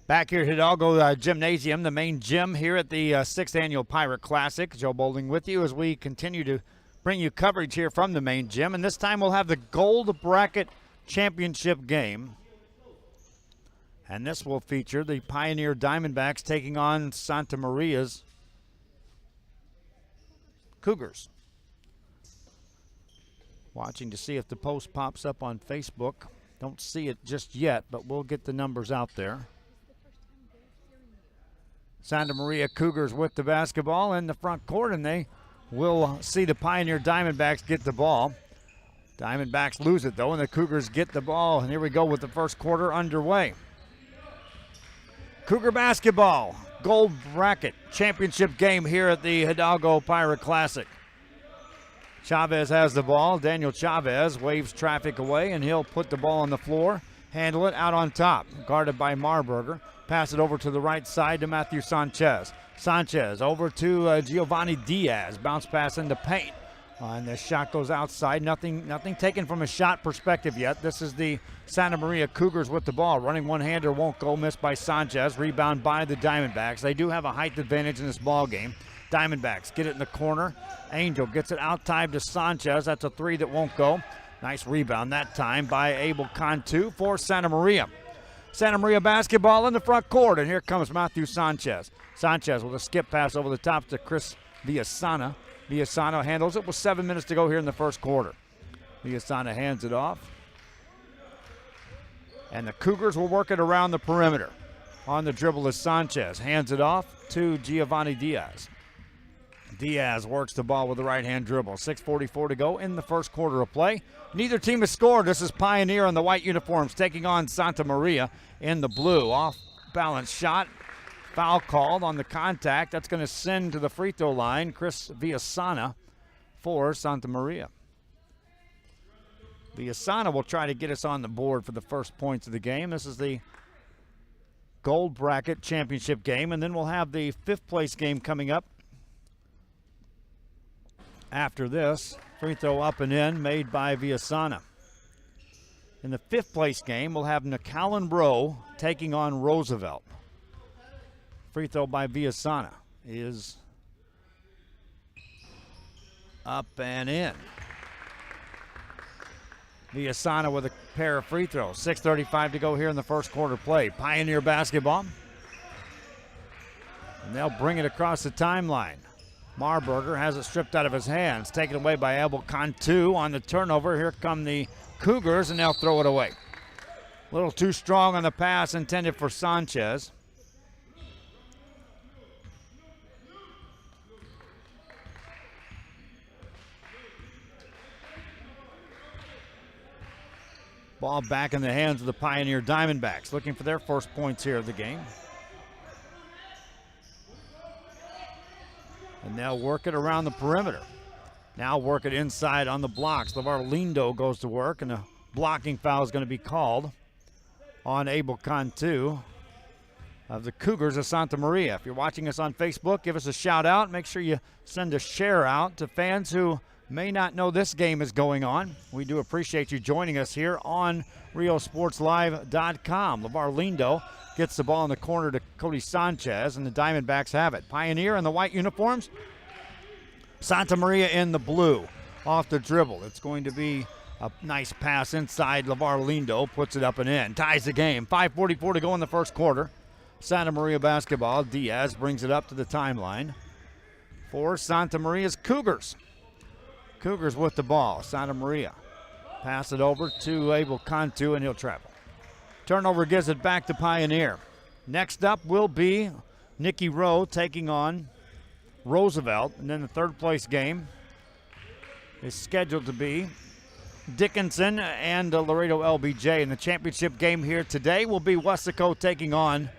Back here at Hidalgo Gymnasium, the main gym here at the 6th Annual Pirate Classic. Joe Boulding with you as we continue to bring you coverage here from the main gym. And this time we'll have the Gold Bracket Championship game. And this will feature the Pioneer Diamondbacks taking on Santa Maria's Cougars. Watching to see if the post pops up on Facebook. Don't see it just yet, but we'll get the numbers out there. Santa Maria Cougars with the basketball in the front court, and they will see the Pioneer Diamondbacks get the ball. Diamondbacks lose it, though, and the Cougars get the ball. And here we go with the first quarter underway. Cougar basketball, Gold Bracket Championship game here at the Hidalgo Pirate Classic. Chavez has the ball. Daniel Chavez waves traffic away, and he'll put the ball on the floor, handle it out on top, guarded by Marburger. Pass it over to the right side to Matthew Sanchez. Sanchez over to Giovanni Diaz. Bounce pass into paint. And the shot goes outside. Nothing taken from a shot perspective yet. This is the Santa Maria Cougars with the ball. Running one-hander won't go. Missed by Sanchez. Rebound by the Diamondbacks. They do have a height advantage in this ball game. Diamondbacks get it in the corner. Angel gets it out time to Sanchez. That's a three that won't go. Nice rebound that time by Abel Cantu for Santa Maria. Santa Maria basketball in the front court, and here comes Matthew Sanchez. Sanchez with a skip pass over the top to Chris Villasana. Villasana handles it with 7 minutes to go here in the first quarter. Villasana hands it off. And the Cougars will work it around the perimeter. On the dribble is Sanchez. Hands it off to Giovanni Diaz. Diaz works the ball with the right-hand dribble. 6:44 to go in the first quarter of play. Neither team has scored. This is Pioneer in the white uniforms taking on Santa Maria in the blue. Off-balance shot. Foul called on the contact. That's going to send to the free throw line Chris Villasana for Santa Maria. Villasana will try to get us on the board for the first points of the game. This is the Gold Bracket Championship game, and then we'll have the fifth place game coming up. After this, free throw up and in made by Villasana. In the fifth place game, we'll have Nicallen Bro taking on Roosevelt. Free throw by Villasana is up and in. Villasana with a pair of free throws. 6:35 to go here in the first quarter play. Pioneer basketball. And they'll bring it across the timeline. Marburger has it stripped out of his hands. Taken away by Abel Cantu on the turnover. Here come the Cougars, and they'll throw it away. A little too strong on the pass intended for Sanchez. Ball back in the hands of the Pioneer Diamondbacks, looking for their first points here of the game. And they'll work it around the perimeter. Now work it inside on the blocks. LeVar Lindo goes to work, and a blocking foul is going to be called on Abel Cantu of the Cougars of Santa Maria. If you're watching us on Facebook, give us a shout out. Make sure you send a share out to fans who may not know this game is going on. We do appreciate you joining us here on RioSportsLive.com. LeVar Lindo gets the ball in the corner to Cody Sanchez, and the Diamondbacks have it. Pioneer in the white uniforms. Santa Maria in the blue. Off the dribble. It's going to be a nice pass inside. LeVar Lindo puts it up and in. Ties the game. 5:44 to go in the first quarter. Santa Maria basketball. Diaz brings it up to the timeline for Santa Maria's Cougars. Cougars with the ball. Santa Maria pass it over to Abel Cantu, and he'll travel. Turnover gives it back to Pioneer. Next up will be Nicky Rowe taking on Roosevelt. And then the third place game is scheduled to be Dickinson and Laredo LBJ. And the championship game here today will be Wesco taking on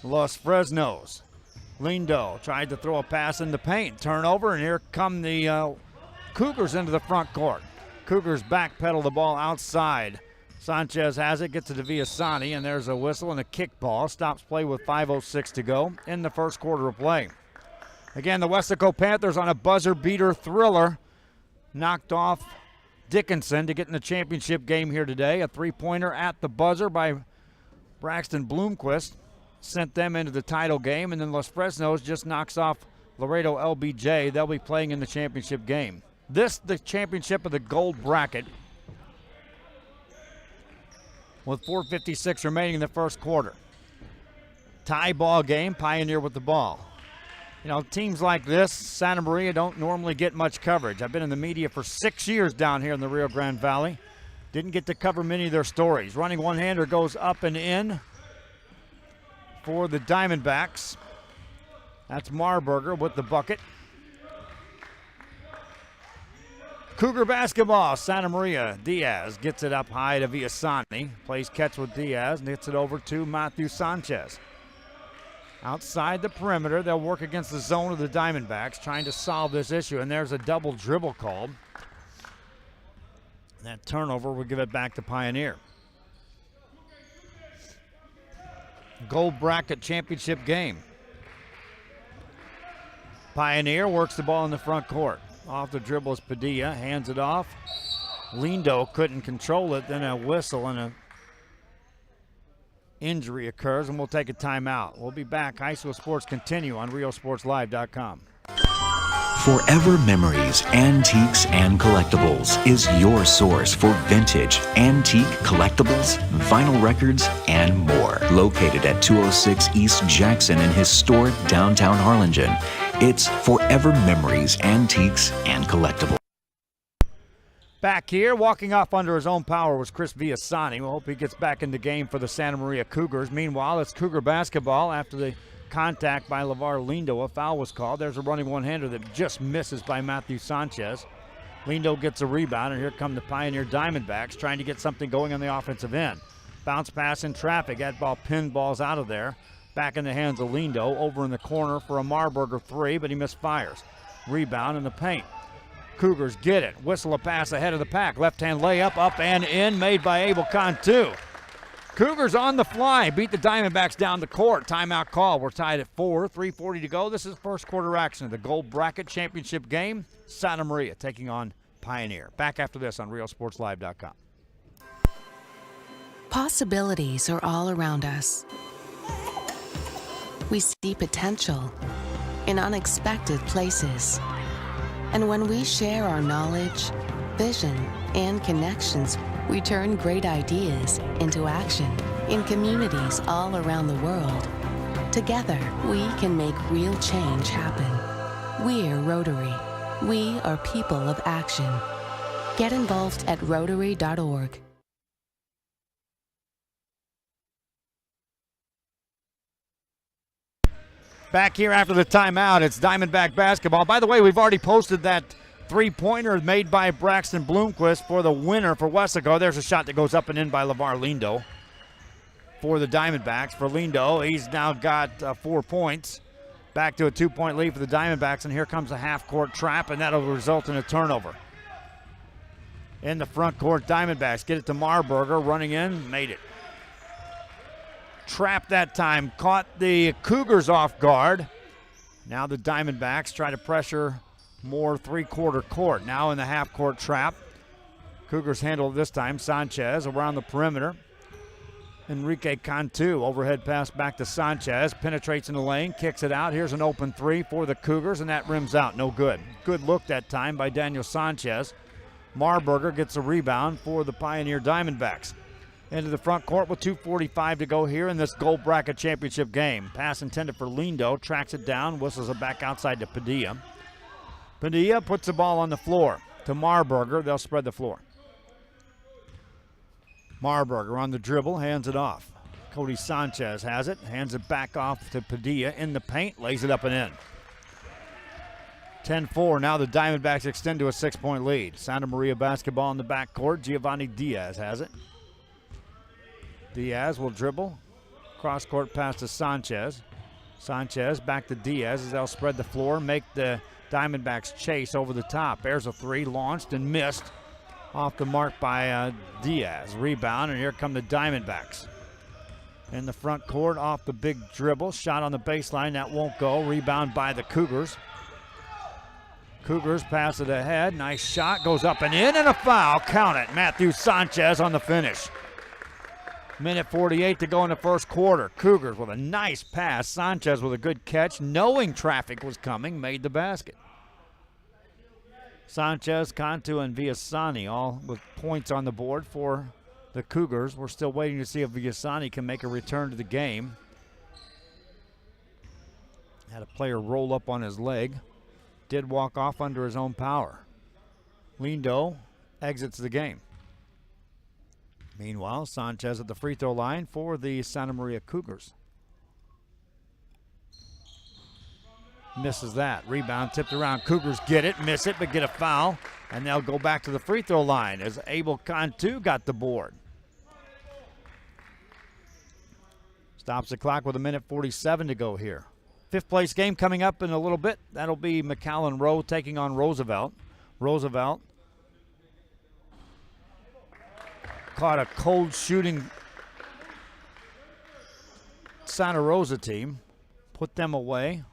Los Fresnos. Lindo tried to throw a pass in the paint. Turnover, and here come the Cougars into the front court. Cougars backpedal the ball outside. Sanchez has it, gets it to Villasani, and there's a whistle and a kick ball. Stops play with 5:06 to go in the first quarter of play. Again, the Wesco Panthers on a buzzer beater thriller. Knocked off Dickinson to get in the championship game here today. A three-pointer at the buzzer by Braxton Bloomquist. sent them into the title game, and then Los Fresnos just knocks off Laredo LBJ. They'll be playing in the championship game. This, the championship of the gold bracket, with 4:56 remaining in the first quarter. Tie ball game, Pioneer with the ball. You know, teams like this, Santa Maria, don't normally get much coverage. I've been in the media for 6 years down here in the Rio Grande Valley. Didn't get to cover many of their stories. Running one-hander goes up and in for the Diamondbacks. That's Marburger with the bucket. Cougar basketball, Santa Maria. Diaz gets it up high to Villasani. Plays catch with Diaz and gets it over to Matthew Sanchez. Outside the perimeter, they'll work against the zone of the Diamondbacks, trying to solve this issue. And there's a double dribble called. That turnover will give it back to Pioneer. Gold bracket championship game. Pioneer works the ball in the front court. Off the dribble is Padilla, hands it off. Lindo couldn't control it, then a whistle and an injury occurs, and we'll take a timeout. We'll be back. High school sports continue on RioSportsLive.com. Forever Memories, Antiques and Collectibles is your source for vintage, antique collectibles, vinyl records, and more. Located at 206 East Jackson in historic downtown Harlingen, it's Forever Memories, Antiques and Collectibles. Back here, walking off under his own power was Chris Villasani. We'll hope he gets back in the game for the Santa Maria Cougars. Meanwhile, it's Cougar basketball after the contact by LeVar Lindo. A foul was called. There's a running one-hander that just misses by Matthew Sanchez. Lindo gets a rebound, and here come the Pioneer Diamondbacks trying to get something going on the offensive end. Bounce pass in traffic. That ball pinballs out of there. Back in the hands of Lindo. Over in the corner for a Marburger three, but he misfires. Rebound in the paint. Cougars get it. Whistle a pass ahead of the pack. Left-hand layup, up and in, made by Abel Cantu. Cougars on the fly, beat the Diamondbacks down the court. Timeout call. We're tied at 4, 3:40 to go. This is first quarter action of the Gold Bracket Championship game. Santa Maria taking on Pioneer. Back after this on RioSportsLive.com. Possibilities are all around us. We see potential in unexpected places. And when we share our knowledge, vision, and connections, we turn great ideas into action in communities all around the world. Together, we can make real change happen. We're Rotary. We are people of action. Get involved at Rotary.org. Back here after the timeout, it's Diamondback basketball. By the way, we've already posted that three-pointer made by Braxton Bloomquist for the winner for Wesco. There's a shot that goes up and in by LeVar Lindo for the Diamondbacks. For Lindo, he's now got 4 points. Back to a 2-point lead for the Diamondbacks, and here comes a half-court trap, and that'll result in a turnover. In the front court, Diamondbacks get it to Marburger, running in, made it. Trap that time, caught the Cougars off guard. Now the Diamondbacks try to pressure more three-quarter court. Now in the half-court trap. Cougars handle it this time. Sanchez around the perimeter. Enrique Cantu, overhead pass back to Sanchez. Penetrates in the lane, kicks it out. Here's an open three for the Cougars, and that rims out. No good. Good look that time by Daniel Sanchez. Marburger gets a rebound for the Pioneer Diamondbacks. Into the front court with 2:45 to go here in this Gold Bracket Championship game. Pass intended for Lindo, tracks it down, whistles it back outside to Padilla. Padilla puts the ball on the floor to Marburger. They'll spread the floor. Marburger on the dribble, hands it off. Cody Sanchez has it, hands it back off to Padilla in the paint, lays it up and in. 10-4, now the Diamondbacks extend to a 6-point lead. Santa Maria basketball in the backcourt. Giovanni Diaz has it. Diaz will dribble. Cross-court pass to Sanchez. Sanchez back to Diaz as they'll spread the floor, make the Diamondbacks chase over the top. There's a three, launched and missed. Off the mark by Diaz. Rebound, and here come the Diamondbacks. In the front court, off the big dribble. Shot on the baseline, that won't go. Rebound by the Cougars. Cougars pass it ahead. Nice shot, goes up and in, and a foul. Count it. Matthew Sanchez on the finish. Minute 48 to go in the first quarter. Cougars with a nice pass. Sanchez with a good catch, knowing traffic was coming, made the basket. Sanchez, Cantu, and Villasani all with points on the board for the Cougars. We're still waiting to see if Villasani can make a return to the game. Had a player roll up on his leg. Did walk off under his own power. Lindo exits the game. Meanwhile, Sanchez at the free throw line for the Santa Maria Cougars. Misses that. Rebound tipped around. Cougars get it, miss it, but get a foul. And they'll go back to the free throw line as Abel Cantu got the board. Stops the clock with a minute 47 to go here. Fifth place game coming up in a little bit. That'll be McAllen Rowe taking on Roosevelt. Roosevelt caught a cold shooting Santa Rosa team, put them away.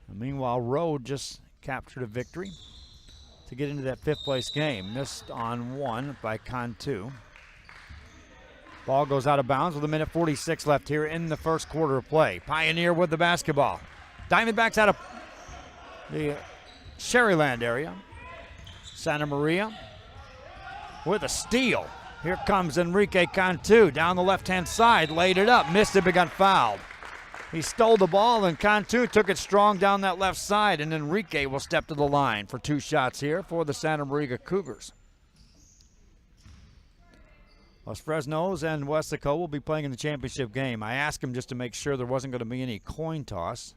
And meanwhile, Rowe just captured a victory to get into that fifth place game. Missed on one by Cantu. Ball goes out of bounds with a minute 46 left here in the first quarter of play. Pioneer with the basketball. Diamondbacks out of the Sharyland area. Santa Maria with a steal. Here comes Enrique Cantu down the left-hand side, laid it up, missed it, but got fouled. He stole the ball, and Cantu took it strong down that left side, and Enrique will step to the line for two shots here for the Santa Maria Cougars. Los Fresnos and Westaco will be playing in the championship game. I asked him just to make sure there wasn't going to be any coin toss.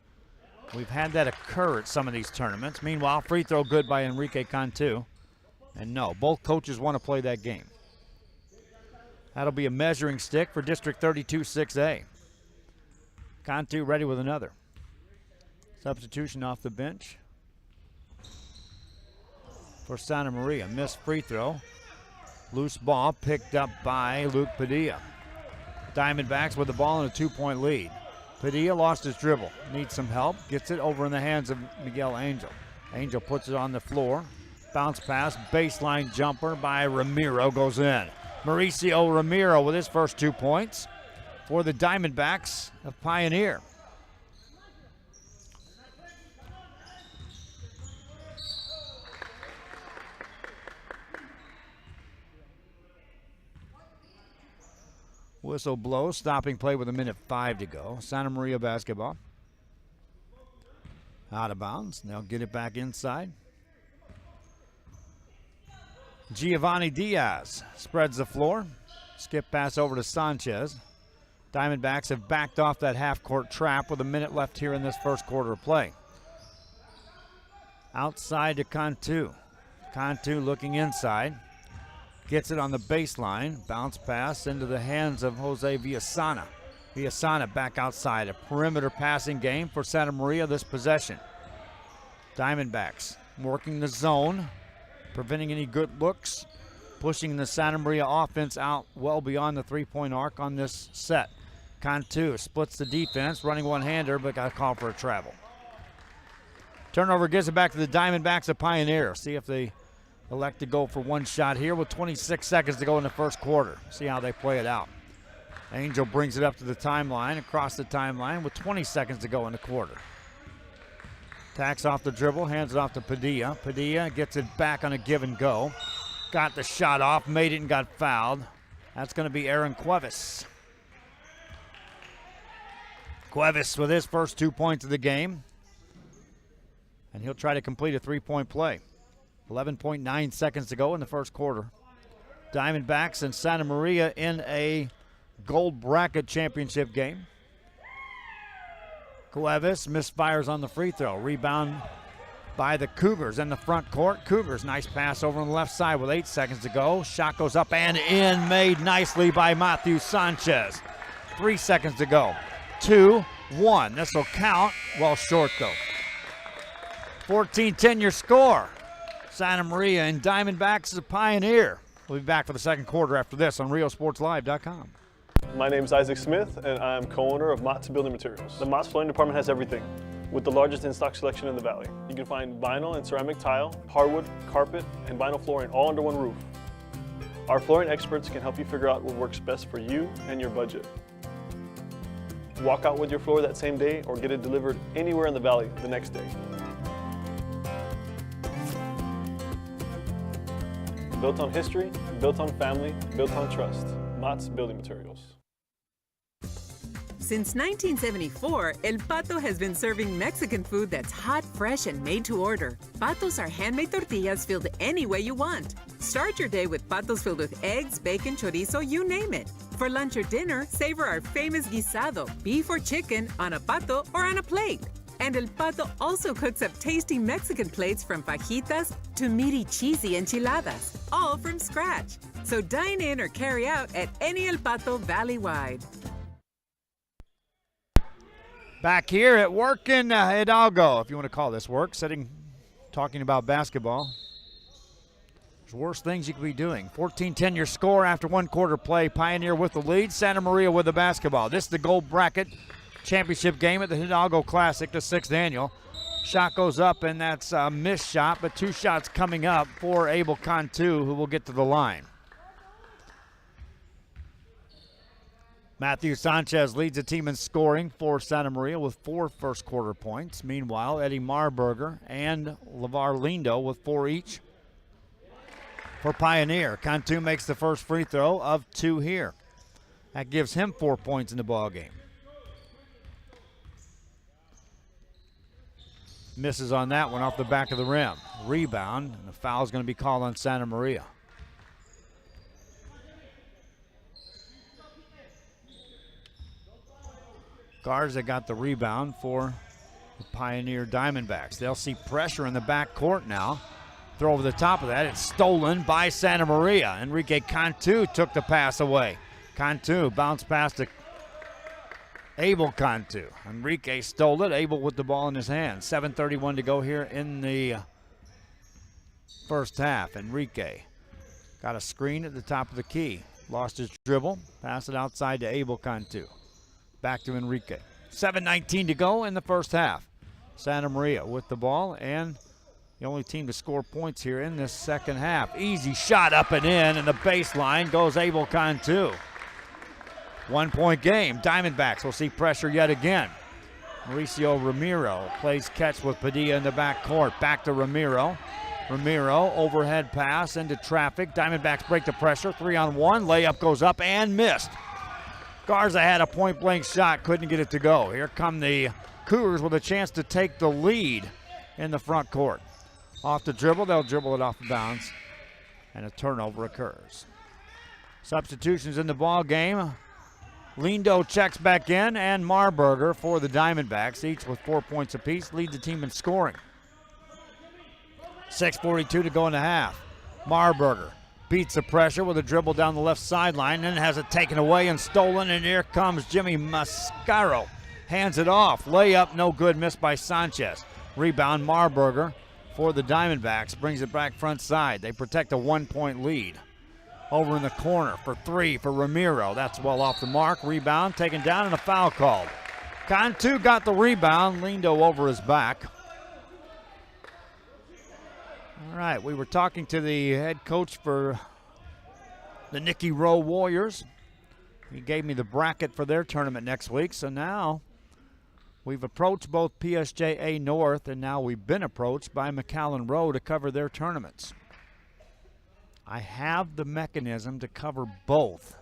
We've had that occur at some of these tournaments. Meanwhile, free throw good by Enrique Cantu. And no, both coaches want to play that game. That'll be a measuring stick for District 32 6A. Cantu ready with another. Substitution off the bench for Santa Maria. Missed free throw. Loose ball picked up by Luke Padilla. Diamondbacks with the ball in a 2-point lead. Padilla lost his dribble. Needs some help. Gets it over in the hands of Miguel Angel. Angel puts it on the floor. Bounce pass, baseline jumper by Ramiro goes in. Mauricio Ramiro with his first 2 points for the Diamondbacks of Pioneer. Whistle blows, stopping play with a minute 5 to go. Santa Maria basketball. Out of bounds. They'll get it back inside. Giovanni Diaz spreads the floor. Skip pass over to Sanchez. Diamondbacks have backed off that half-court trap with a minute left here in this first quarter of play. Outside to Cantu. Cantu looking inside. Gets it on the baseline. Bounce pass into the hands of Jose Villasana. Villasana back outside. A perimeter passing game for Santa Maria this possession. Diamondbacks working the zone, preventing any good looks, pushing the Santa Maria offense out well beyond the three-point arc on this set. Cantu splits the defense, running one-hander, but got a call for a travel. Turnover gives it back to the Diamondbacks of Pioneer. See if they elect to go for one shot here with 26 seconds to go in the first quarter. See how they play it out. Angel brings it up to the timeline, across the timeline with 20 seconds to go in the quarter. Tacks off the dribble, hands it off to Padilla. Padilla gets it back on a give and go. Got the shot off, made it and got fouled. That's going to be Aaron Cuevas. Cuevas with his first 2 points of the game. And he'll try to complete a three-point play. 11.9 seconds to go in the first quarter. Diamondbacks and Santa Maria in a gold bracket championship game. Cuevas misfires on the free throw. Rebound by the Cougars in the front court. Cougars, nice pass over on the left side with 8 seconds to go. Shot goes up and in, made nicely by Matthew Sanchez. 3 seconds to go. 2-1. This will count. Well short though. 14-10 your score. Santa Maria and Diamondbacks is a Pioneer. We'll be back for the second quarter after this on RioSportsLive.com. My name is Isaac Smith, and I'm co-owner of Mott's Building Materials. The Mott's Flooring Department has everything, with the largest in-stock selection in the Valley. You can find vinyl and ceramic tile, hardwood, carpet, and vinyl flooring all under one roof. Our flooring experts can help you figure out what works best for you and your budget. Walk out with your floor that same day or get it delivered anywhere in the valley the next day. Built on history, built on family, built on trust. Mott's Building Materials. Since 1974, El Pato has been serving Mexican food that's hot, fresh, and made to order. Patos are handmade tortillas filled any way you want. Start your day with Patos filled with eggs, bacon, chorizo, you name it. For lunch or dinner, savor our famous guisado, beef or chicken, on a pato or on a plate. And El Pato also cooks up tasty Mexican plates from fajitas to meaty, cheesy enchiladas, all from scratch. So dine in or carry out at any El Pato valley-wide. Back here at work in Hidalgo, if you want to call this work, talking about basketball. There's worse things you could be doing. 14-10 your score after one quarter play. Pioneer with the lead, Santa Maria with the basketball. This is the gold bracket championship game at the Hidalgo Classic, the 6th annual. Shot goes up, and that's a missed shot, but 2 shots coming up for Abel Cantu, who will get to the line. Matthew Sanchez leads the team in scoring for Santa Maria with 4 first quarter points. Meanwhile, Eddie Marburger and LeVar Lindo with 4 each. For Pioneer, Cantu makes the first free throw of 2 here. That gives him 4 points in the ballgame. Misses on that one off the back of the rim. Rebound, and the foul is going to be called on Santa Maria. Garza got the rebound for the Pioneer Diamondbacks. They'll see pressure in the back court now. Throw over the top of that. It's stolen by Santa Maria. Enrique Cantu took the pass away. Cantu bounced past to Abel Cantu. Enrique stole it. Abel with the ball in his hand. 7:31 to go here in the first half. Enrique got a screen at the top of the key. Lost his dribble. Passed it outside to Abel Cantu. Back to Enrique. 7:19 to go in the first half. Santa Maria with the ball, and the only team to score points here in this second half. Easy shot up and in, and the baseline goes Abel Cantu. 1 point game. Diamondbacks will see pressure yet again. Mauricio Ramiro plays catch with Padilla in the back court. Back to Ramiro. Ramiro, overhead pass into traffic. Diamondbacks break the pressure. 3-on-1. Layup goes up and missed. Garza had a point-blank shot, couldn't get it to go. Here come the Cougars with a chance to take the lead in the front court. Off the dribble, they'll dribble it off the bounds, and a turnover occurs. Substitutions in the ball game. Lindo checks back in, and Marburger for the Diamondbacks, each with 4 points apiece, lead the team in scoring. 6:42 to go in the half. Marburger beats the pressure with a dribble down the left sideline, and has it taken away and stolen, and here comes Jimmy Mascaro. Hands it off. Layup, no good, missed by Sanchez. Rebound, Marburger for the Diamondbacks, brings it back front side. They protect a 1 point lead. Over in the corner for 3 for Ramiro. That's well off the mark. Rebound taken down and a foul called. Cantu got the rebound. Lindo over his back. All right, we were talking to the head coach for the Nicky Rowe Warriors. He gave me the bracket for their tournament next week. So now we've approached both PSJA North, and now we've been approached by McAllen Rowe to cover their tournaments. I have the mechanism to cover both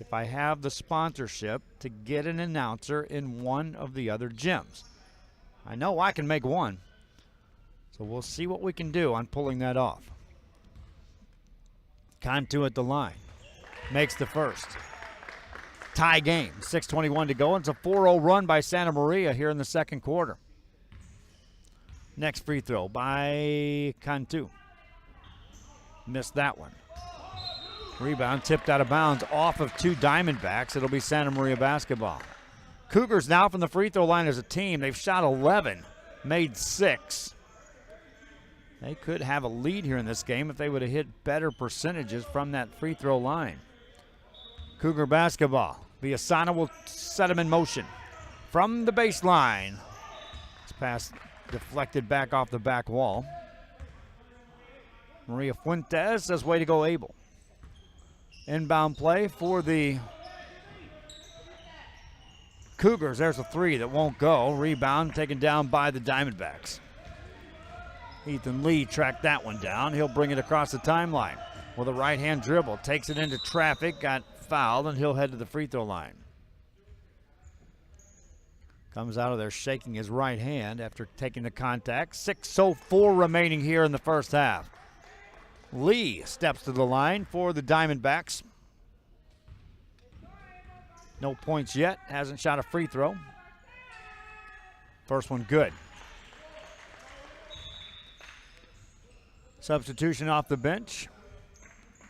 if I have the sponsorship to get an announcer in one of the other gyms. I know I can make one. So we'll see what we can do on pulling that off. Cantu at the line. Makes the first. Tie game. 6:21 to go. It's a 4-0 run by Santa Maria here in the second quarter. Next free throw by Cantu. Missed that one. Rebound tipped out of bounds off of 2 Diamondbacks. It'll be Santa Maria basketball. Cougars now from the free throw line as a team. They've shot 11, made 6. They could have a lead here in this game if they would have hit better percentages from that free throw line. Cougar basketball. Villasana will set them in motion. From the baseline. This pass deflected back off the back wall. Maria Fuentes says, way to go, Abel. Inbound play for the Cougars. There's a three that won't go. Rebound taken down by the Diamondbacks. Ethan Lee tracked that one down. He'll bring it across the timeline with a right-hand dribble. Takes it into traffic, got fouled, and he'll head to the free throw line. Comes out of there shaking his right hand after taking the contact. 6:04 remaining here in the first half. Lee steps to the line for the Diamondbacks. No points yet, hasn't shot a free throw. First one good. Substitution off the bench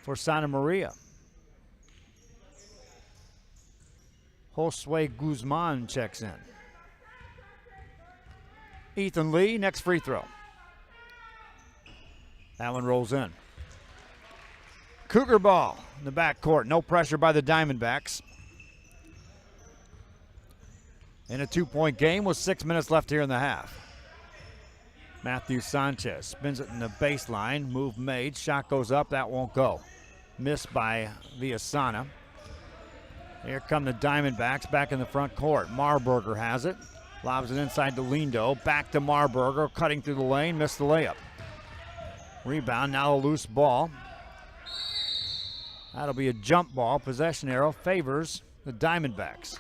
for Santa Maria. Josue Guzman checks in. Ethan Lee, next free throw. That one rolls in. Cougar ball in the backcourt. No pressure by the Diamondbacks. In a 2-point game with 6 minutes left here in the half. Matthew Sanchez spins it in the baseline. Move made. Shot goes up. That won't go. Missed by Villasana. Here come the Diamondbacks back in the front court. Marburger has it. Lobs it inside to Lindo. Back to Marburger. Cutting through the lane. Missed the layup. Rebound. Now a loose ball. That'll be a jump ball. Possession arrow favors the Diamondbacks.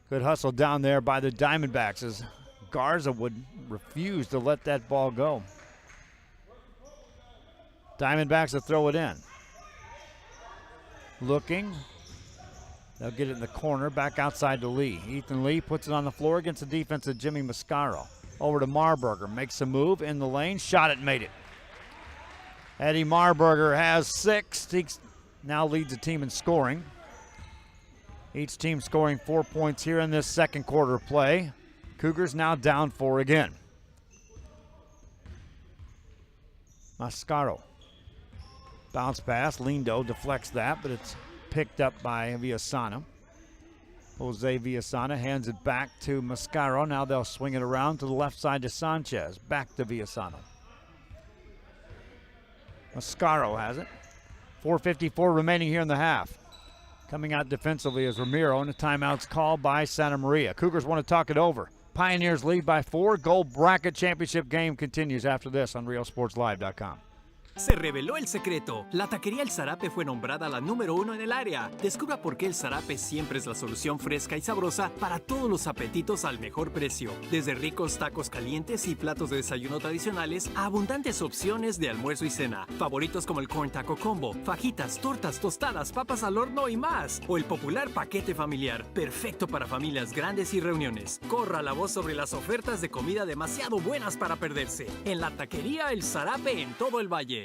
Good hustle down there by the Diamondbacks as Garza would refuse to let that ball go. Diamondbacks will throw it in. Looking. They'll get it in the corner, back outside to Lee. Ethan Lee puts it on the floor against the defense of Jimmy Mascaro. Over to Marburger, makes a move in the lane, shot it, made it. Eddie Marburger has 6. He now leads the team in scoring. Each team scoring 4 points here in this second quarter of play. Cougars now down 4 again. Mascaro. Bounce pass. Lindo deflects that, but it's picked up by Villasana. Jose Villasana hands it back to Mascaro. Now they'll swing it around to the left side to Sanchez. Back to Villasana. Mascaro has it. 4:54 remaining here in the half. Coming out defensively is Ramiro, and a timeout's called by Santa Maria. Cougars want to talk it over. Pioneers lead by 4. Gold bracket championship game continues after this on RealSportsLive.com. Se reveló el secreto. La taquería El Zarape fue nombrada la número 1 en el área. Descubra por qué El Zarape siempre es la solución fresca y sabrosa para todos los apetitos al mejor precio. Desde ricos tacos calientes y platos de desayuno tradicionales a abundantes opciones de almuerzo y cena. Favoritos como el Corn Taco Combo, fajitas, tortas, tostadas, papas al horno y más. O el popular paquete familiar, perfecto para familias grandes y reuniones. Corra la voz sobre las ofertas de comida demasiado buenas para perderse. En la taquería El Zarape en todo el valle.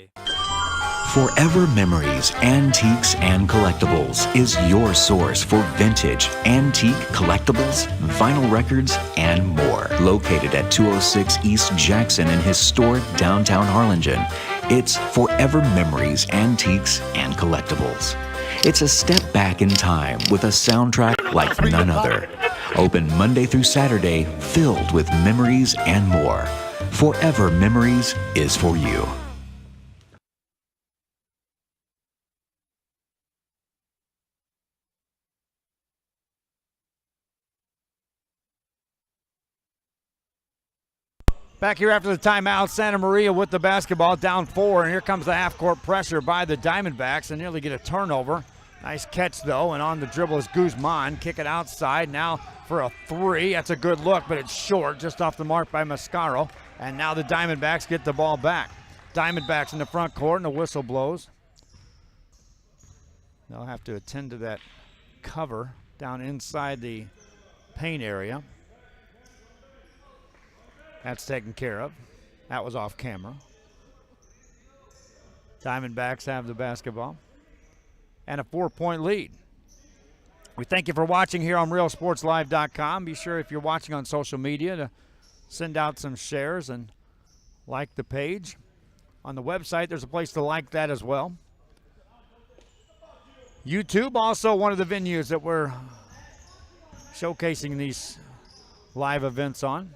Forever Memories, Antiques and Collectibles is your source for vintage, antique collectibles, vinyl records, and more. Located at 206 East Jackson in historic downtown Harlingen, it's Forever Memories, Antiques and Collectibles. It's a step back in time with a soundtrack like none other. Open Monday through Saturday, filled with memories and more. Forever Memories is for you. Back here after the timeout, Santa Maria with the basketball, down 4, and here comes the half-court pressure by the Diamondbacks and nearly get a turnover. Nice catch, though, and on the dribble is Guzman. Kick it outside now for a 3. That's a good look, but it's short, just off the mark by Mascaro. And now the Diamondbacks get the ball back. Diamondbacks in the front court, and the whistle blows. They'll have to attend to that cover down inside the paint area. That's taken care of. That was off camera. Diamondbacks have the basketball and a 4-point lead. We thank you for watching here on RealSportsLive.com. Be sure, if you're watching on social media, to send out some shares and like the page. On the website, there's a place to like that as well. YouTube, also one of the venues that we're showcasing these live events on.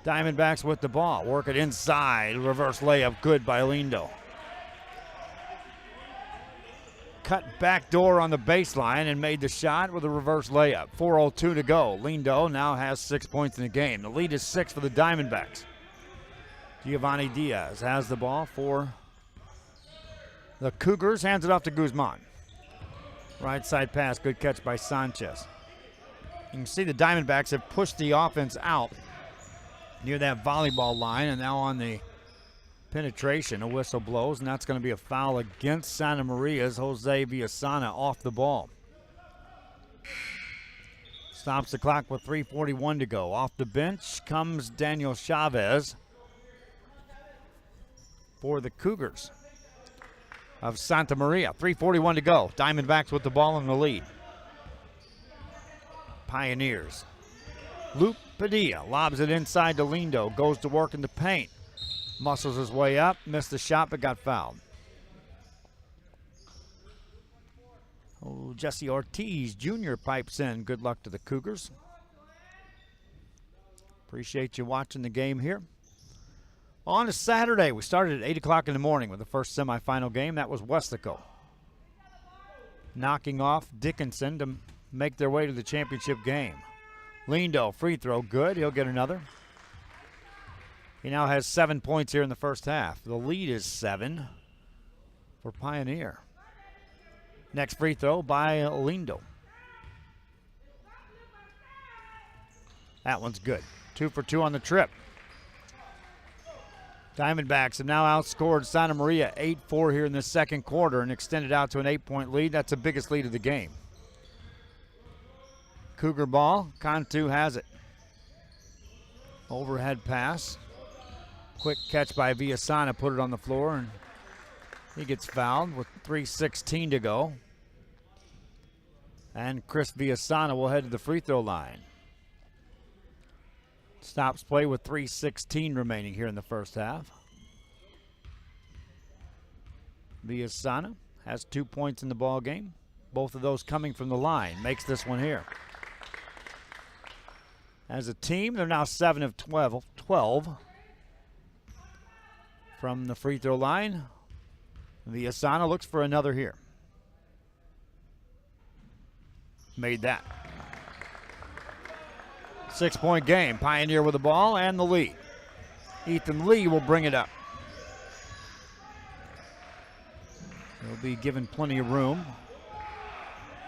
Diamondbacks with the ball. Work it inside. Reverse layup good by Lindo. cut back door on the baseline and made the shot with a reverse layup. 4:02 to go. Lindo now has 6 points in the game. The lead is 6 for the Diamondbacks. Giovanni Diaz has the ball for the Cougars. Hands it off to Guzman. Right side pass. Good catch by Sanchez. You can see the Diamondbacks have pushed the offense out near that volleyball line, and now on the penetration, a whistle blows, and that's going to be a foul against Santa Maria's Jose Villasana off the ball. Stops the clock with 3:41 to go. Off the bench comes Daniel Chavez for the Cougars of Santa Maria. 3:41 to go. Diamondbacks with the ball in the lead. Pioneers. Luke Padilla lobs it inside to Lindo. Goes to work in the paint. Muscles his way up. Missed the shot but got fouled. Oh, Jesse Ortiz Jr. pipes in. Good luck to the Cougars. Appreciate you watching the game here. On a Saturday, we started at 8 o'clock in the morning with the first semifinal game. That was Westico knocking off Dickinson to make their way to the championship game. Lindo, free throw, good. He'll get another. He now has 7 points here in the first half. The lead is 7 for Pioneer. Next free throw by Lindo. That one's good. 2 for 2 on the trip. Diamondbacks have now outscored Santa Maria 8-4 here in the second quarter and extended out to an 8-point lead. That's the biggest lead of the game. Cougar ball. Cantu has it. Overhead pass. Quick catch by Villasana. Put it on the floor, and he gets fouled with 3:16 to go. And Chris Villasana will head to the free throw line. Stops play with 3:16 remaining here in the first half. Villasana has 2 points in the ball game. Both of those coming from the line. Makes this one here. As a team, they're now 7 of 12 from the free throw line. Villasana looks for another here. Made that. 6-point game. Pioneer with the ball and the lead. Ethan Lee will bring it up. He'll be given plenty of room.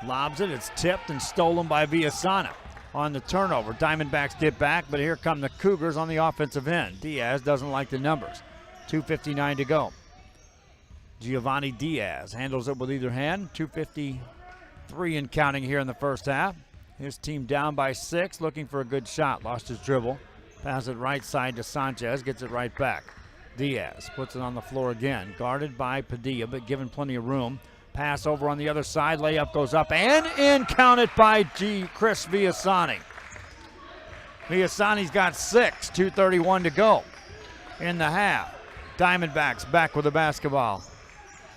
Lobs it. It's tipped and stolen by Villasana. On the turnover, Diamondbacks get back, but here come the Cougars on the offensive end. Diaz doesn't like the numbers. 2:59 to go. Giovanni Diaz handles it with either hand. 2:53 and counting here in the first half. His team down by 6, looking for a good shot. Lost his dribble. Passes it right side to Sanchez, gets it right back. Diaz puts it on the floor again. Guarded by Padilla, but given plenty of room. Pass over on the other side. Layup goes up and in. Counted by Chris Villasani. Villasani's got 6. 2:31 to go in the half. Diamondbacks back with the basketball.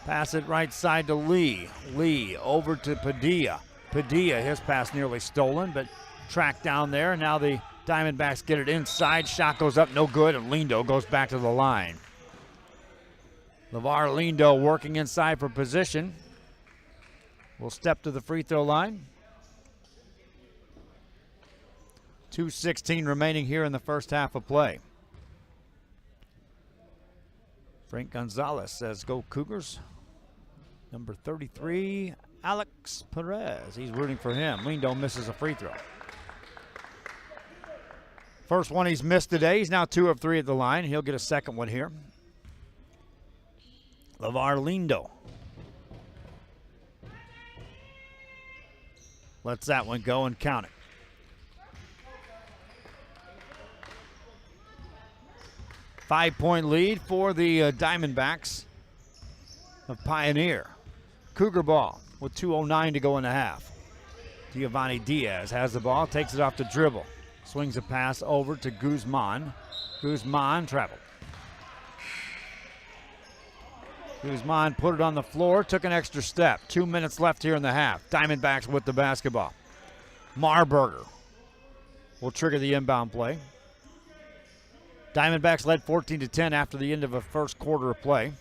Pass it right side to Lee. Lee over to Padilla. Padilla, his pass nearly stolen, but tracked down there. And now the Diamondbacks get it inside. Shot goes up, no good, and Lindo goes back to the line. LeVar Lindo working inside for position. Will step to the free throw line. 2:16 remaining here in the first half of play. Frank Gonzalez says, go Cougars. Number 33, Alex Perez. He's rooting for him. Lindo misses a free throw. First one he's missed today. He's now 2 of 3 at the line. He'll get a second one here. LeVar Lindo lets that one go and count it. Five-point lead for the Diamondbacks of Pioneer. Cougar ball with 2:09 to go in the half. Giovanni Diaz has the ball, takes it off the dribble. Swings a pass over to Guzman. Guzman traveled. Guzman put it on the floor, took an extra step. 2 minutes left here in the half. Diamondbacks with the basketball. Marburger will trigger the inbound play. Diamondbacks led 14-10 after the end of the first quarter of play.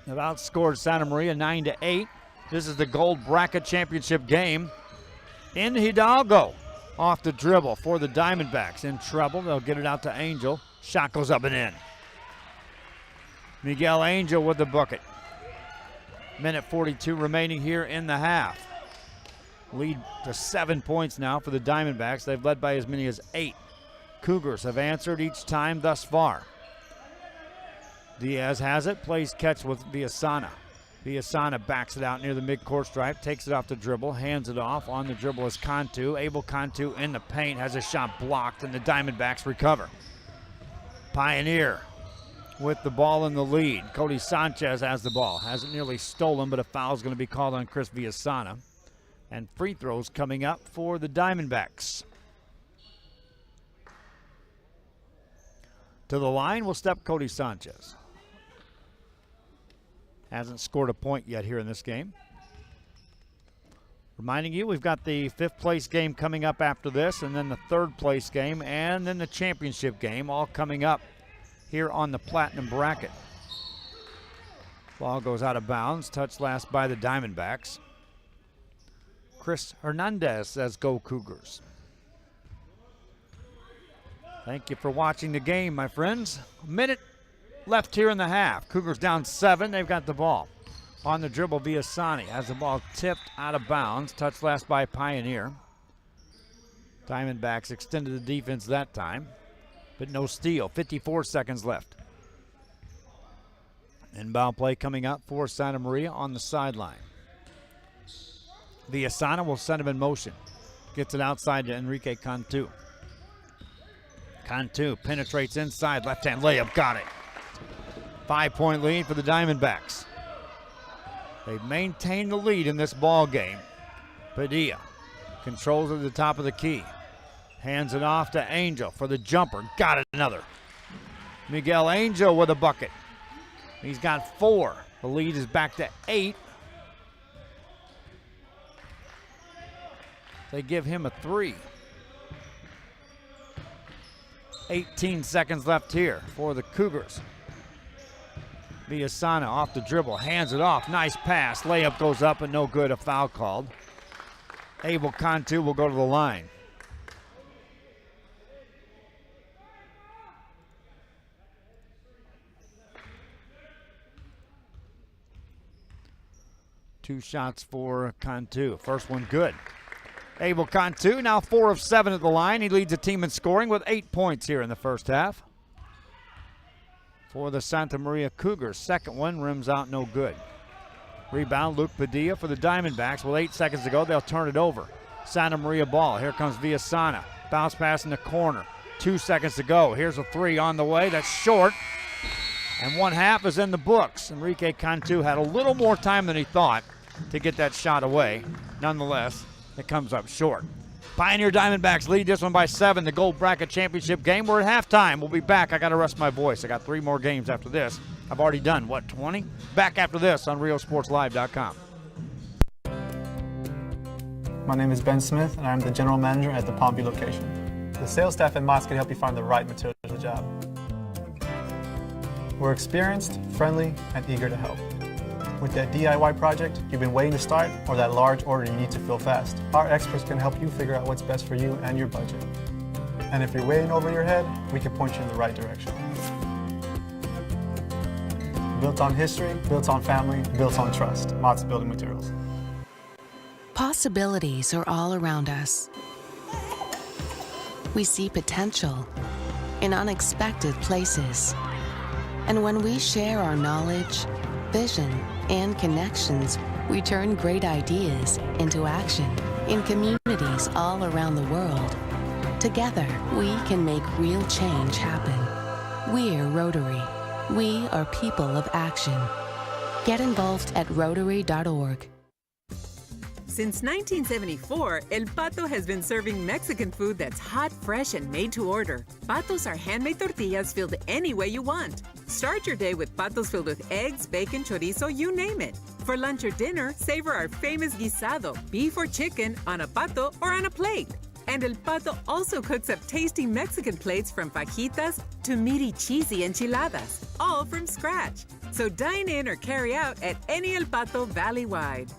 They've outscored Santa Maria 9-8. This is the Gold Bracket Championship game in Hidalgo. Off the dribble for the Diamondbacks. In trouble. They'll get it out to Angel. Shot goes up and in. Miguel Angel with the bucket. Minute 42 remaining here in the half. Lead to 7 points now for the Diamondbacks. They've led by as many as 8. Cougars have answered each time thus far. Diaz has it, plays catch with Villasana. Villasana backs it out near the midcourt stripe, takes it off the dribble, hands it off. On the dribble is Cantu. Abel Cantu in the paint, has a shot blocked, and the Diamondbacks recover. Pioneer with the ball in the lead. Cody Sanchez has the ball. Has it nearly stolen, but a foul is going to be called on Chris Villasana. And free throws coming up for the Diamondbacks. To the line will step Cody Sanchez. Hasn't scored a point yet here in this game. Reminding you, we've got the 5th place game coming up after this, and then the 3rd place game, and then the championship game, all coming up here on the Platinum Bracket. Ball goes out of bounds, touched last by the Diamondbacks. Chris Hernandez says, "Go Cougars." Thank you for watching the game, my friends. A minute left here in the half. Cougars down 7. They've got the ball. On the dribble, Villasani has the ball tipped out of bounds. Touched last by Pioneer. Diamondbacks extended the defense that time, but no steal. 54 seconds left. Inbound play coming up for Santa Maria on the sideline. Villasana will send him in motion. Gets it outside to Enrique Cantu. Cantu penetrates inside, left-hand layup, got it. 5-point lead for the Diamondbacks. They've maintained the lead in this ball game. Padilla controls at the top of the key. Hands it off to Angel for the jumper, got it, another. Miguel Angel with a bucket. He's got 4. The lead is back to 8. They give him a 3. 18 seconds left here for the Cougars. Villasana off the dribble, hands it off. Nice pass. Layup goes up and no good. A foul called. Abel Cantu will go to the line. Two shots for Cantu. First one good. Abel Cantu now 4 of 7 at the line. He leads the team in scoring with 8 points here in the first half. For the Santa Maria Cougars, second one rims out no good. Rebound, Luke Padilla for the Diamondbacks. With 8 seconds to go, they'll turn it over. Santa Maria ball. Here comes Villasana. Bounce pass in the corner. 2 seconds to go. Here's a 3 on the way. That's short. And 1/2 is in the books. Enrique Cantu had a little more time than he thought to get that shot away. Nonetheless, it comes up short. Pioneer Diamondbacks lead this one by 7. The Gold Bracket Championship game. We're at halftime. We'll be back. I got to rest my voice. I got 3 more games after this. I've already done, 20? Back after this on RioSportsLive.com. My name is Ben Smith, and I'm the general manager at the Pompey location. The sales staff at Mott's can help you find the right material for the job. We're experienced, friendly, and eager to help. With that DIY project you've been waiting to start, or that large order you need to fill fast, our experts can help you figure out what's best for you and your budget. And if you're way in over your head, we can point you in the right direction. Built on history, built on family, built on trust. Mott's Building Materials. Possibilities are all around us. We see potential in unexpected places. And when we share our knowledge, vision, and connections, we turn great ideas into action in communities all around the world. Together, we can make real change happen. We're Rotary. We are people of action. Get involved at Rotary.org. Since 1974, El Pato has been serving Mexican food that's hot, fresh, and made to order. Patos are handmade tortillas filled any way you want. Start your day with patos filled with eggs, bacon, chorizo, you name it. For lunch or dinner, savor our famous guisado, beef or chicken, on a pato or on a plate. And El Pato also cooks up tasty Mexican plates from fajitas to meaty, cheesy enchiladas, all from scratch. So dine in or carry out at any El Pato valley-wide.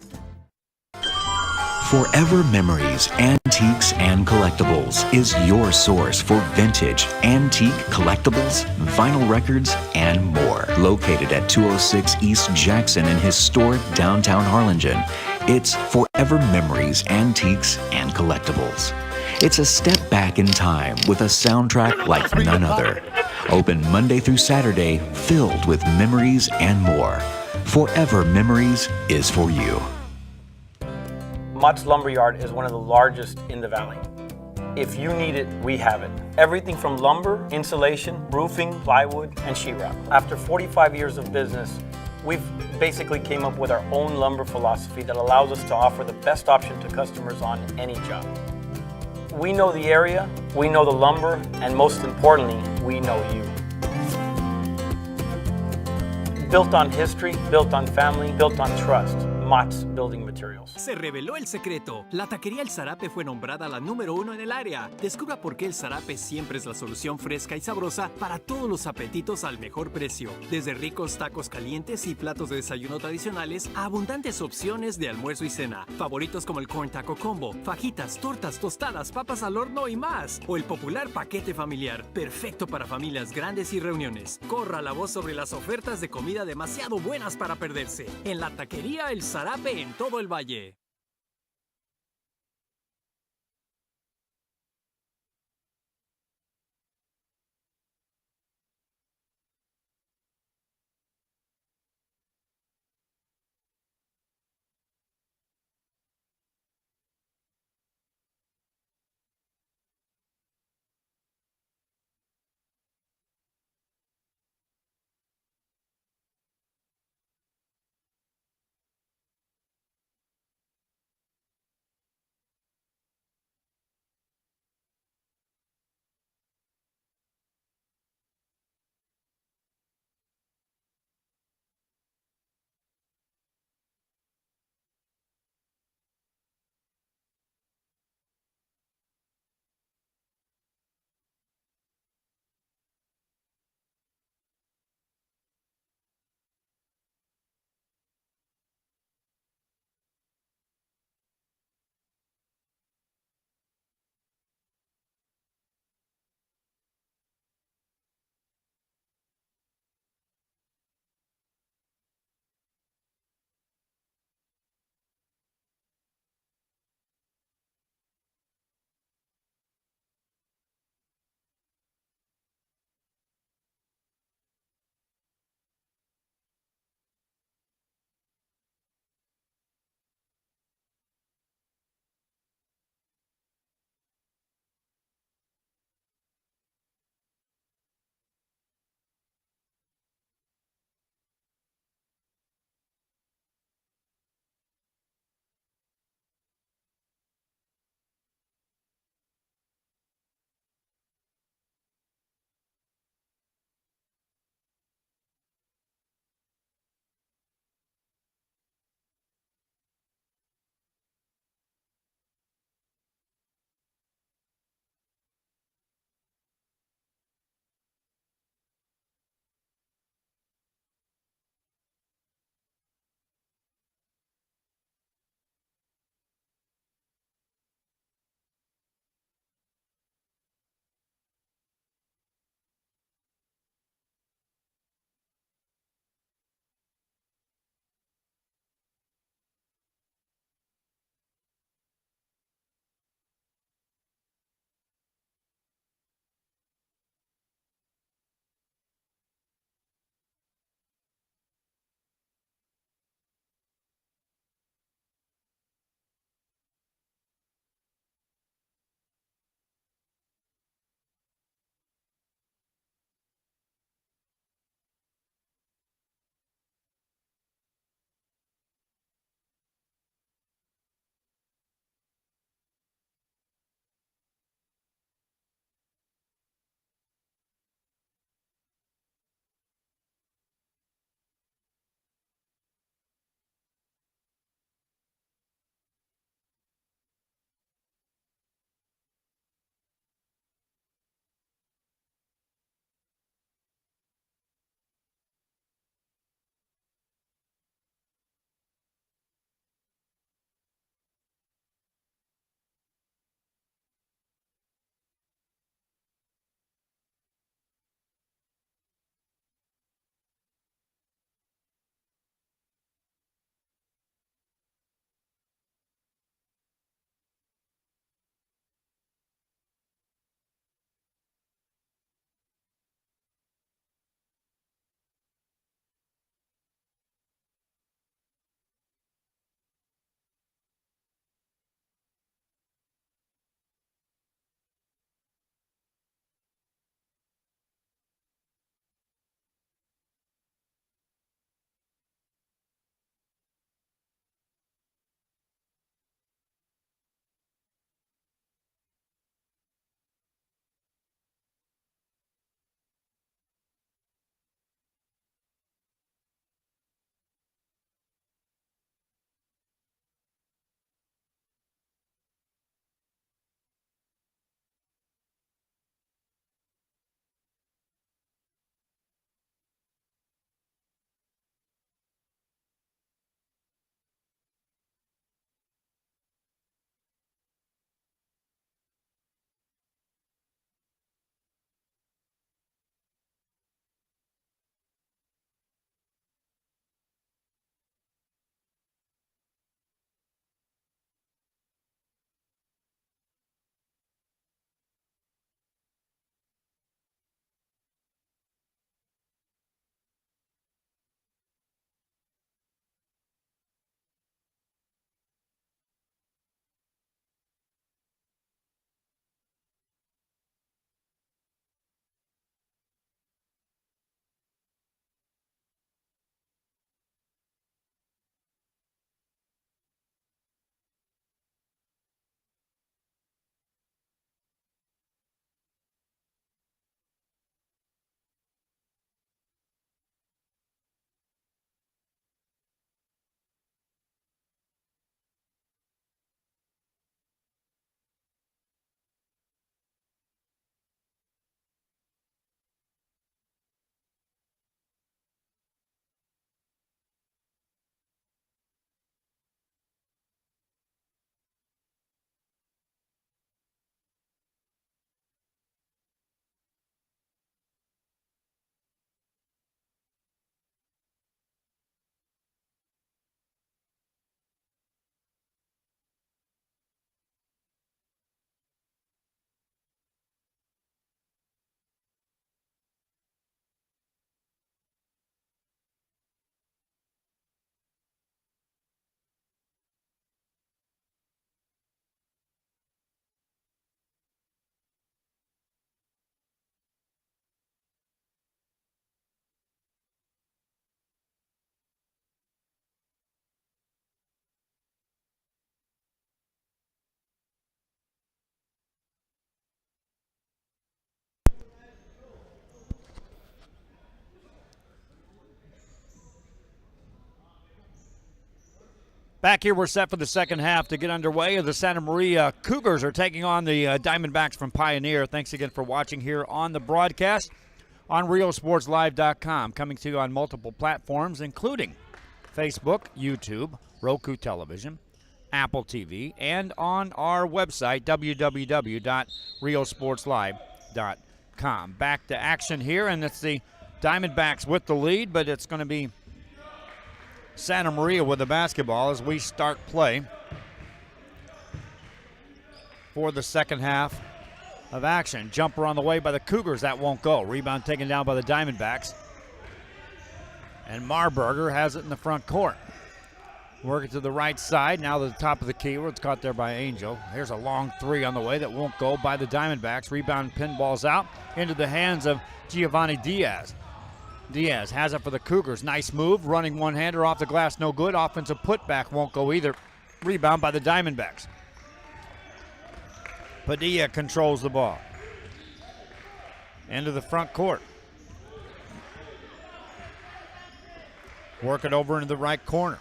Forever Memories, Antiques, and Collectibles is your source for vintage, antique collectibles, vinyl records, and more. Located at 206 East Jackson in historic downtown Harlingen, it's Forever Memories, Antiques, and Collectibles. It's a step back in time with a soundtrack like none other. Open Monday through Saturday, filled with memories and more. Forever Memories is for you. Mott's Lumberyard is one of the largest in the valley. If you need it, we have it. Everything from lumber, insulation, roofing, plywood, and sheetrock. After 45 years of business, we've basically came up with our own lumber philosophy that allows us to offer the best option to customers on any job. We know the area, we know the lumber, and most importantly, we know you. Built on history, built on family, built on trust. Mott's Building Materials. Se reveló el secreto. La taquería El Zarape fue nombrada la número 1 en el área. Descubra por qué el Zarape siempre es la solución fresca y sabrosa para todos los apetitos al mejor precio. Desde ricos tacos calientes y platos de desayuno tradicionales a abundantes opciones de almuerzo y cena. Favoritos como el Corn Taco Combo, fajitas, tortas, tostadas, papas al horno y más. O el popular paquete familiar, perfecto para familias grandes y reuniones. Corra la voz sobre las ofertas de comida demasiado buenas para perderse. En la taquería El Zarape en todo el valle. Back here, we're set for the second half to get underway. The Santa Maria Cougars are taking on the Diamondbacks from Pioneer. Thanks again for watching here on the broadcast on RioSportsLive.com. Coming to you on multiple platforms, including Facebook, YouTube, Roku Television, Apple TV, and on our website, www.RioSportsLive.com. Back to action here, and it's the Diamondbacks with the lead, but it's going to be Santa Maria with the basketball as we start play for the second half of action. Jumper on the way by the Cougars. That won't go. Rebound taken down by the Diamondbacks. And Marburger has it in the front court. Working to the right side. Now to the top of the key. It's caught there by Angel. Here's a long three on the way that won't go by the Diamondbacks. Rebound pinballs out into the hands of Giovanni Diaz. Diaz has it for the Cougars. Nice move. Running one-hander off the glass. No good. Offensive putback won't go either. Rebound by the Diamondbacks. Padilla controls the ball. Into the front court. Work it over into the right corner.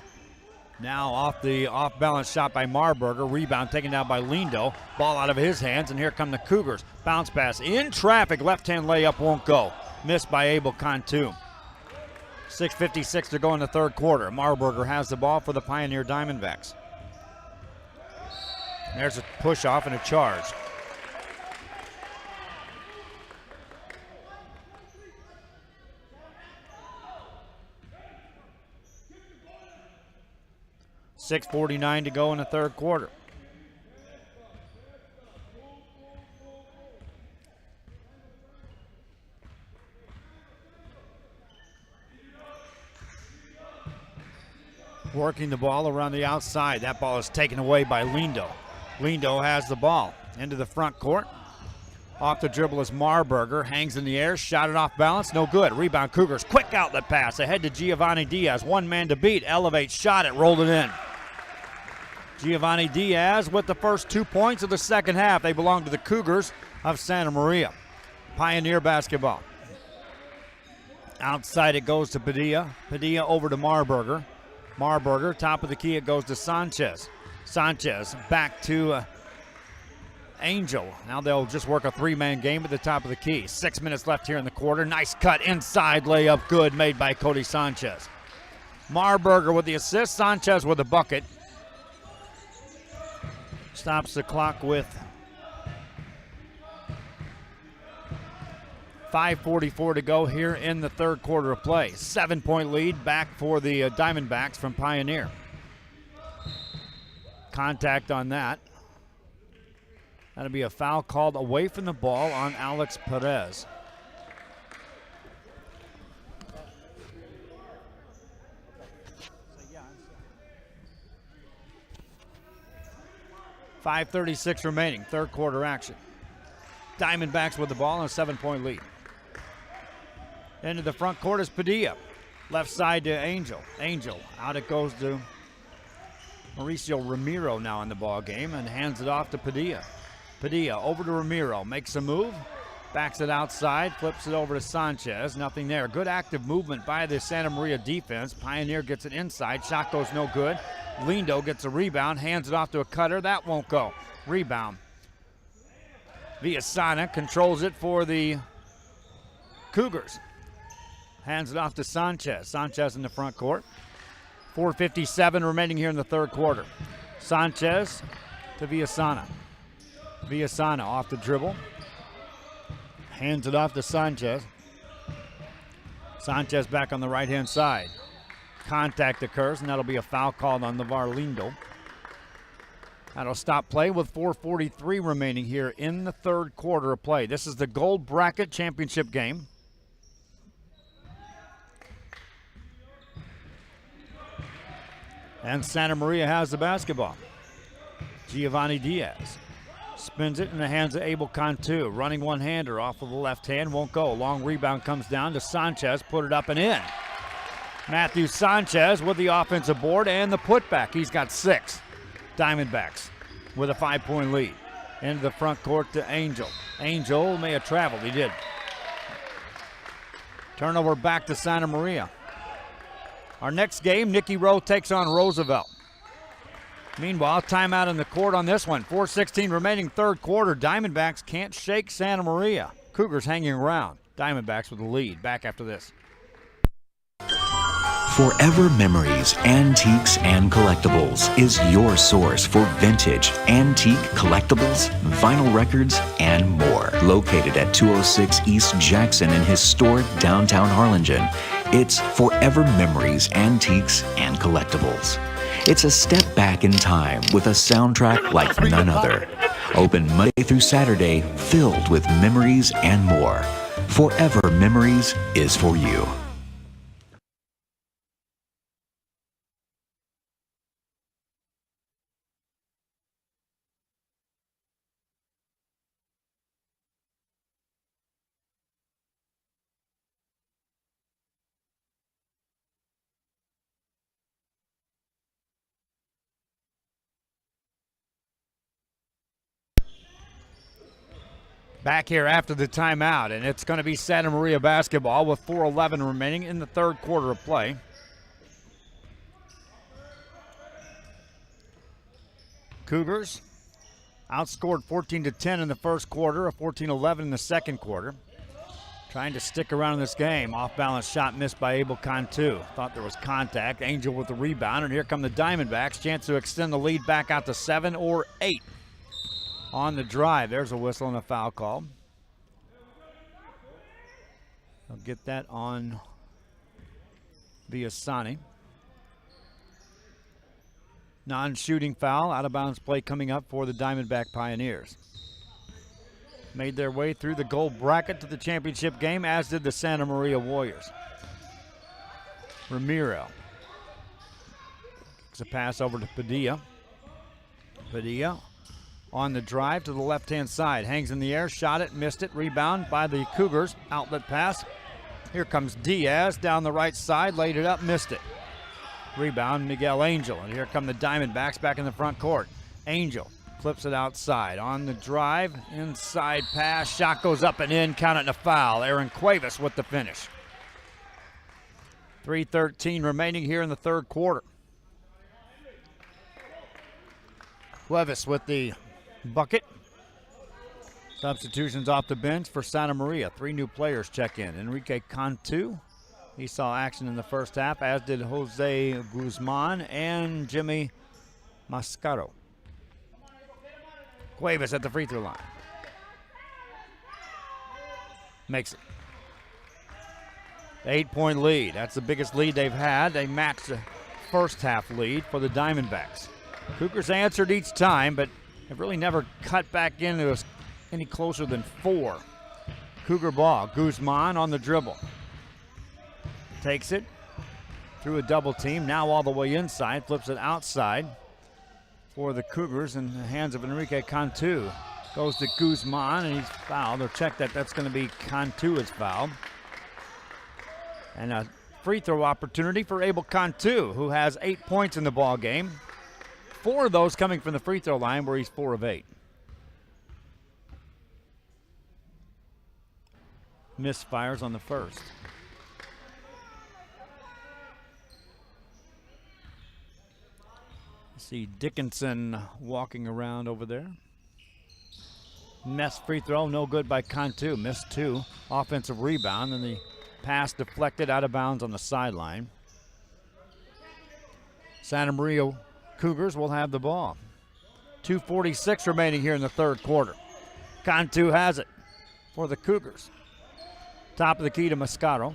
Now off the off-balance shot by Marburger. Rebound taken down by Lindo. Ball out of his hands, and here come the Cougars. Bounce pass in traffic. Left-hand layup won't go. Missed by Abel Cantu. 6:56 to go in the third quarter. Marburger has the ball for the Pioneer Diamondbacks. There's a push-off and a charge. $6:49 to go in the third quarter. Working the ball around the outside. That ball is taken away by Lindo. Lindo has the ball into the front court. Off the dribble is Marburger. Hangs in the air. Shot it off balance. No good. Rebound Cougars. Quick outlet pass. Ahead to Giovanni Diaz. One man to beat. Elevates. Shot it. Rolled it in. Giovanni Diaz with the first 2 points of the second half. They belong to the Cougars of Santa Maria. Pioneer basketball. Outside it goes to Padilla. Padilla over to Marburger. Marburger, top of the key, it goes to Sanchez. Sanchez back to Angel. Now they'll just work a three-man game at the top of the key. 6 minutes left here in the quarter. Nice cut inside layup, good, made by Cody Sanchez. Marburger with the assist, Sanchez with the bucket. Stops the clock with 5:44 to go here in the third quarter of play. 7-point lead back for the Diamondbacks from Pioneer. Contact on that. That'll be a foul called away from the ball on Alex Perez. .536 remaining, third quarter action. Diamondbacks with the ball and a 7-point lead. Into the front court is Padilla. Left side to Angel. Angel, out it goes to Mauricio Ramiro now in the ball game and hands it off to Padilla. Padilla over to Ramiro, makes a move, backs it outside, flips it over to Sanchez. Nothing there. Good active movement by the Santa Maria defense. Pioneer gets it inside. Shot goes no good. Lindo gets a rebound, hands it off to a cutter. That won't go. Rebound. Villasana controls it for the Cougars. Hands it off to Sanchez. Sanchez in the front court. 4:57 remaining here in the third quarter. Sanchez to Villasana. Villasana off the dribble. Hands it off to Sanchez. Sanchez back on the right-hand side. Contact occurs, and that'll be a foul called on Navar Lindo. That'll stop play with 4:43 remaining here in the third quarter of play. This is the Gold Bracket Championship game. And Santa Maria has the basketball. Giovanni Diaz spins it in the hands of Abel Cantu. Running one-hander off of the left hand, won't go. Long rebound comes down to Sanchez, put it up and in. Matthew Sanchez with the offensive board and the putback. He's got 6. Diamondbacks with a 5-point lead. Into the front court to Angel. Angel may have traveled, he did. Turnover back to Santa Maria. Our next game, Nicky Rowe takes on Roosevelt. Meanwhile, timeout in the court on this one. 4:16 remaining third quarter. Diamondbacks can't shake Santa Maria. Cougars hanging around. Diamondbacks with the lead. Back after this. Forever Memories, Antiques, and Collectibles is your source for vintage, antique, collectibles, vinyl records, and more. Located at 206 East Jackson in historic downtown Harlingen, it's Forever Memories, Antiques, and Collectibles. It's a step back in time with a soundtrack like none other. Open Monday through Saturday, filled with memories and more. Forever Memories is for you. Back here after the timeout, and it's going to be Santa Maria basketball with 4:11 remaining in the third quarter of play. Cougars outscored 14-10 in the first quarter, a 14-11 in the second quarter. Trying to stick around in this game. Off-balance shot missed by Abel Cantu. Thought there was contact. Angel with the rebound, and here come the Diamondbacks. Chance to extend the lead back out to 7 or 8. On the drive, there's a whistle and a foul call. They'll get that on Biasani. Non-shooting foul, out of bounds play coming up for the Diamondback Pioneers. Made their way through the gold bracket to the championship game, as did the Santa Maria Warriors. Ramiro. It's a pass over to Padilla. Padilla on the drive to the left-hand side. Hangs in the air, shot it, missed it. Rebound by the Cougars. Outlet pass. Here comes Diaz down the right side. Laid it up, missed it. Rebound, Miguel Angel. And here come the Diamondbacks back in the front court. Angel flips it outside. On the drive, inside pass. Shot goes up and in. Count it in a foul. Aaron Cuevas with the finish. 3:13 remaining here in the third quarter. Cuevas with the bucket. Substitutions off the bench for Santa Maria. 3 new players check in. Enrique Cantu, he saw action in the first half, as did Jose Guzman and Jimmy Mascaro. Cuevas at the free throw line. Makes it. 8-point lead. That's the biggest lead they've had. They matched the first half lead for the Diamondbacks. Cougars answered each time, but have really never cut back into us any closer than 4. Cougar ball. Guzman on the dribble. Takes it through a double team. Now all the way inside. Flips it outside for the Cougars in the hands of Enrique Cantu. Goes to Guzman, and he's fouled. They'll check that. That's going to be Cantu is fouled. And a free throw opportunity for Abel Cantu, who has 8 points in the ball game. 4 of those coming from the free throw line, where he's 4 of 8. Misfires on the first. See Dickinson walking around over there. Mess free throw, no good by Cantu. Missed 2. Offensive rebound, and the pass deflected out of bounds on the sideline. Santa Maria Cougars will have the ball. 2:46 remaining here in the third quarter. Cantu has it for the Cougars. Top of the key to Mascaro.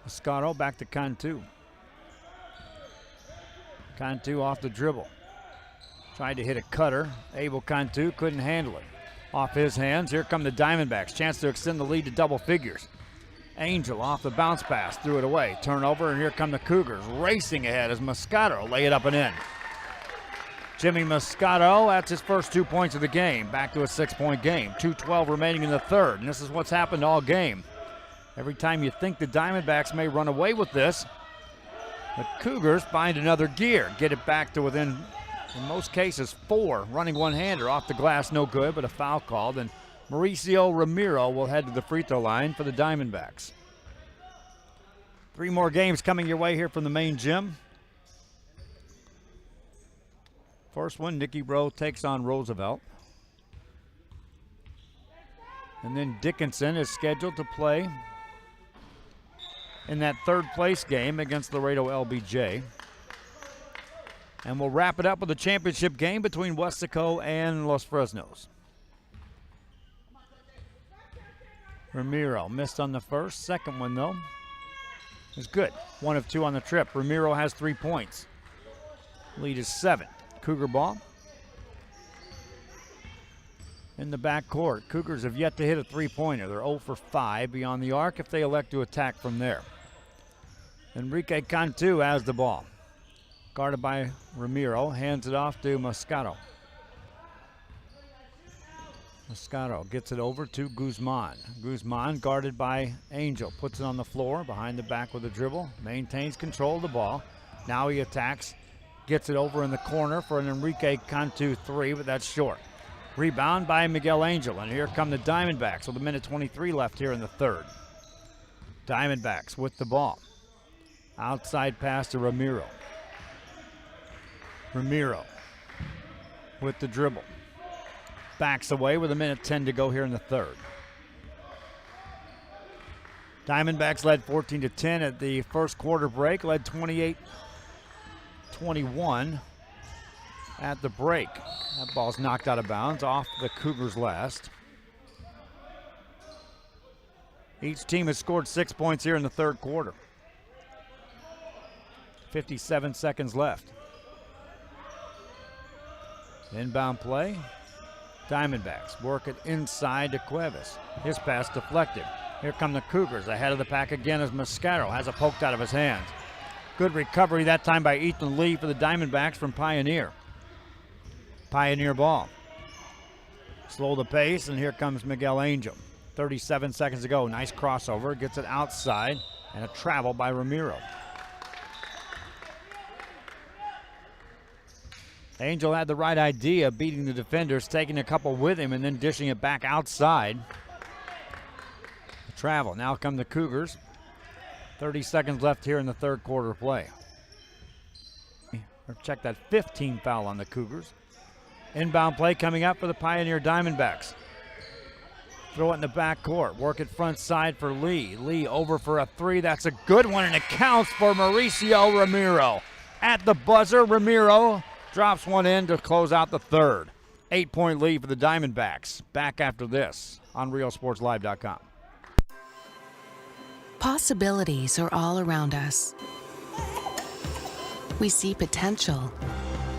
Mascaro back to Cantu. Cantu off the dribble. Tried to hit a cutter. Abel Cantu couldn't handle it. Off his hands, here come the Diamondbacks. Chance to extend the lead to double figures. Angel off the bounce pass, threw it away. Turnover, and here come the Cougars. Racing ahead as Mascaro lay it up and in. Jimmy Mascaro, that's his first 2 points of the game. Back to a 6-point game. 2:12 remaining in the third, and this is what's happened all game. Every time you think the Diamondbacks may run away with this, the Cougars find another gear. Get it back to within, in most cases, 4. Running one-hander off the glass, no good, but a foul called. And Mauricio Ramiro will head to the free throw line for the Diamondbacks. 3 more games coming your way here from the main gym. First one, Nikki Rowe takes on Roosevelt. And then Dickinson is scheduled to play in that third place game against Laredo LBJ. And we'll wrap it up with a championship game between Westaco and Los Fresnos. Ramiro missed on the first. Second one, though, is good. 1 of 2 on the trip. Ramiro has 3 points. Lead is 7. Cougar ball. In the backcourt, Cougars have yet to hit a three-pointer. They're 0 for 5 beyond the arc if they elect to attack from there. Enrique Cantu has the ball. Guarded by Ramiro, hands it off to Moscato. Moscato gets it over to Guzman. Guzman guarded by Angel, puts it on the floor, behind the back with a dribble, maintains control of the ball. Now he attacks, gets it over in the corner for an Enrique Cantu 3, but that's short. Rebound by Miguel Angel, and here come the Diamondbacks with 1:23 left here in the third. Diamondbacks with the ball. Outside pass to Ramiro. Ramiro with the dribble. Backs away with 1:10 to go here in the third. Diamondbacks led 14-10 at the first quarter break, led 28-21 at the break. That ball's knocked out of bounds off the Cougars' last. Each team has scored 6 points here in the third quarter. 57 seconds left. Inbound play. Diamondbacks work it inside to Cuevas. His pass deflected. Here come the Cougars. Ahead of the pack again as Moscato has it poked out of his hands. Good recovery that time by Ethan Lee for the Diamondbacks from Pioneer. Pioneer ball. Slow the pace, and here comes Miguel Angel. 37 seconds to go. Nice crossover. Gets it outside, and a travel by Ramiro. Angel had the right idea, beating the defenders, taking a couple with him, and then dishing it back outside. The travel. Now come the Cougars. 30 seconds left here in the third quarter of play. Check that 15 foul on the Cougars. Inbound play coming up for the Pioneer Diamondbacks. Throw it in the back court. Work it front side for Lee. Lee over for a 3. That's a good one, and it counts for Mauricio Ramiro. At the buzzer, Ramiro drops one in to close out the third. 8-point lead for the Diamondbacks. Back after this on RealSportsLive.com. Possibilities are all around us. We see potential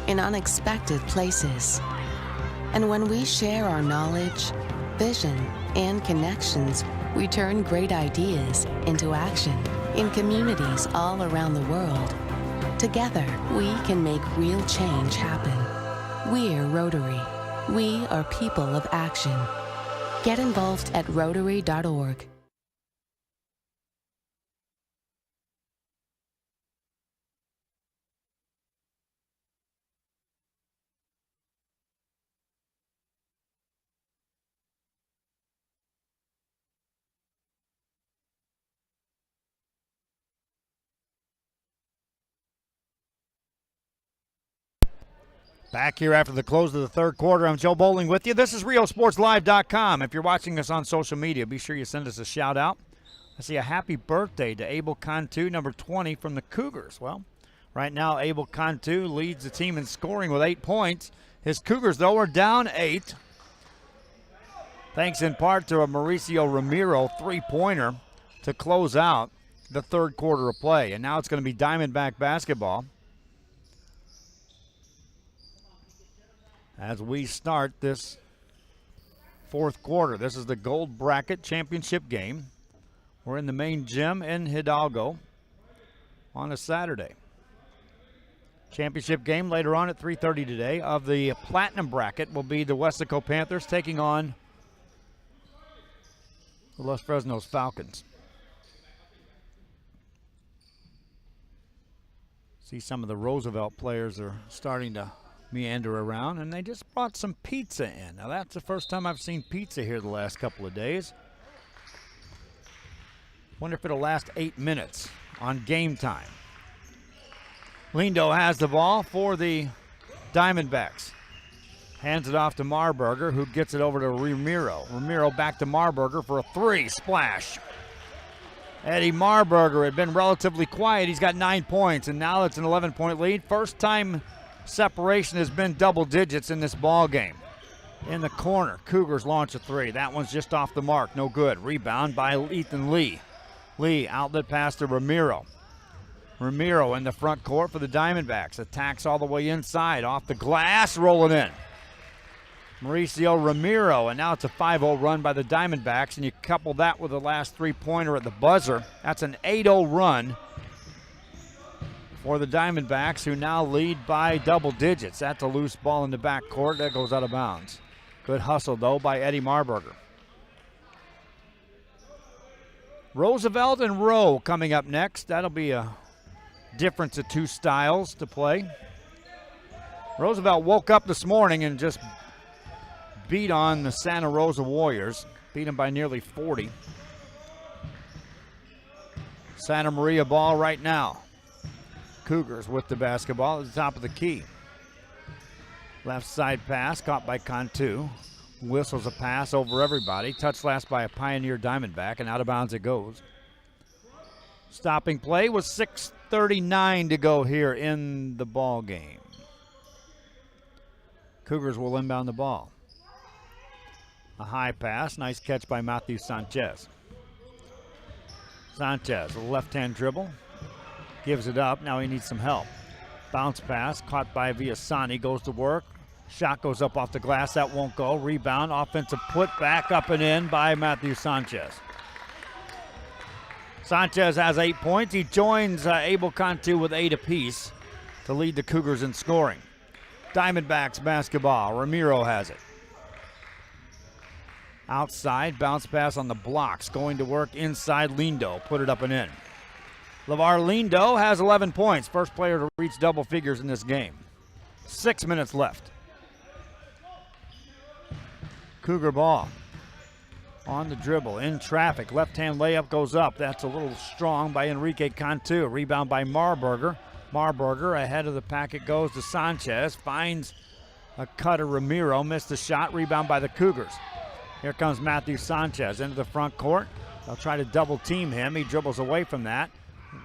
in unexpected places. And when we share our knowledge, vision, and connections, we turn great ideas into action in communities all around the world. Together, we can make real change happen. We're Rotary. We are people of action. Get involved at Rotary.org. Back here after the close of the third quarter. I'm Joe Bowling with you. This is RealSportsLive.com. If you're watching us on social media, be sure you send us a shout out. I see a happy birthday to Abel Cantu, number 20 from the Cougars. Well, right now Abel Cantu leads the team in scoring with 8 points. His Cougars, though, are down 8. Thanks in part to a Mauricio Ramiro three-pointer to close out the third quarter of play. And now it's going to be Diamondback basketball as we start this fourth quarter. This is the Gold Bracket Championship game. We're in the main gym in Hidalgo on a Saturday. Championship game later on at 3:30 today. Of the Platinum Bracket will be the Westaco Panthers taking on the Los Fresnos Falcons. See some of the Roosevelt players are starting to meander around, and they just brought some pizza in. Now that's the first time I've seen pizza here the last couple of days. Wonder if it'll last 8 minutes on game time. Lindo has the ball for the Diamondbacks. Hands it off to Marburger, who gets it over to Ramiro. Ramiro back to Marburger for a three. Splash. Eddie Marburger had been relatively quiet. He's got 9 points, and now it's an 11-point lead. First time separation has been double digits in this ball game. In the corner, Cougars launch a three. That one's just off the mark. No good. Rebound by Ethan Lee. Lee, outlet pass to Ramiro. Ramiro in the front court for the Diamondbacks. Attacks all the way inside. Off the glass, rolling in. Mauricio Ramiro, and now it's a 5-0 run by the Diamondbacks, and you couple that with the last three-pointer at the buzzer. That's an 8-0 run for the Diamondbacks, who now lead by double digits. That's a loose ball in the backcourt. That goes out of bounds. Good hustle, though, by Eddie Marburger. Roosevelt and Rowe coming up next. That'll be a difference of two styles to play. Roosevelt woke up this morning and just beat on the Santa Rosa Warriors. Beat them by nearly 40. Santa Maria ball right now. Cougars with the basketball at the top of the key. Left side pass caught by Cantu. Whistles a pass over everybody. Touched last by a Pioneer Diamondback, and out of bounds it goes. Stopping play with 6:39 to go here in the ball game. Cougars will inbound the ball. A high pass, nice catch by Matthew Sanchez. Sanchez, a left-hand dribble, gives it up. Now he needs some help. Bounce pass, caught by Villasani, goes to work. Shot goes up off the glass, that won't go. Rebound, offensive put back up and in by Matthew Sanchez. Sanchez has 8 points. He joins Abel Cantu with 8 apiece to lead the Cougars in scoring. Diamondbacks basketball, Ramiro has it. Outside, bounce pass on the blocks. Going to work inside, Lindo. Put it up and in. LeVar Lindo has 11 points. First player to reach double figures in this game. 6 minutes left. Cougar ball. On the dribble, in traffic. Left-hand layup goes up. That's a little strong by Enrique Cantu. Rebound by Marburger. Marburger ahead of the pack. It goes to Sanchez. Finds a cutter, Ramiro. Missed the shot. Rebound by the Cougars. Here comes Matthew Sanchez into the front court. They'll try to double team him. He dribbles away from that.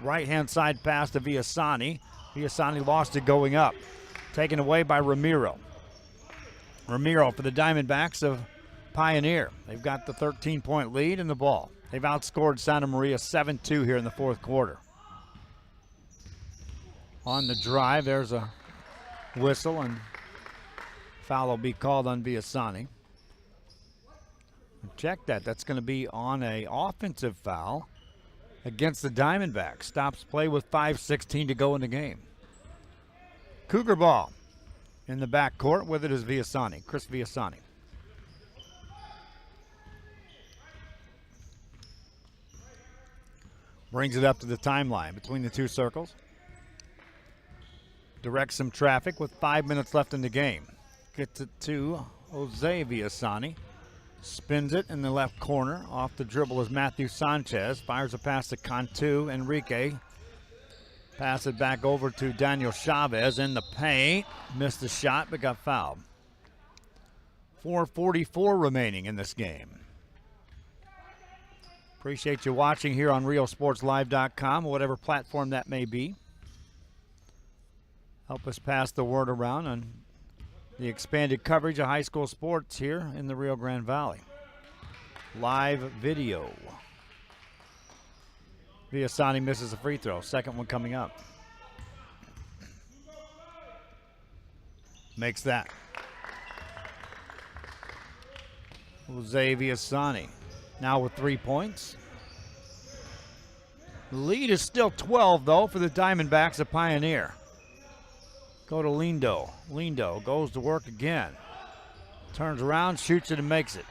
Right-hand side pass to Villasani. Villasani lost it going up. Taken away by Ramiro. Ramiro for the Diamondbacks of Pioneer. They've got the 13-point lead in the ball. They've outscored Santa Maria 7-2 here in the fourth quarter. On the drive, there's a whistle, and foul will be called on Villasani. Check that. That's going to be on an offensive foul against the Diamondbacks. Stops play with 5:16 to go in the game. Cougar ball in the backcourt. With it is Villasani, Chris Villasani. Brings it up to the timeline between the two circles. Directs some traffic with 5 minutes left in the game. Gets it to Jose Villasani. Spins it in the left corner. Off the dribble is Matthew Sanchez. Fires a pass to Cantu. Enrique. Pass it back over to Daniel Chavez in the paint. Missed the shot but got fouled. 4:44 remaining in this game. Appreciate you watching here on RealSportsLive.com, whatever platform that may be. Help us pass the word around on the expanded coverage of high school sports here in the Rio Grande Valley. Live video. Villasani misses a free throw. Second one coming up. Makes that. Jose Villasani now with 3 points. The lead is still 12, though, for the Diamondbacks of Pioneer. Go to Lindo. Lindo goes to work again. Turns around, shoots it, and makes it.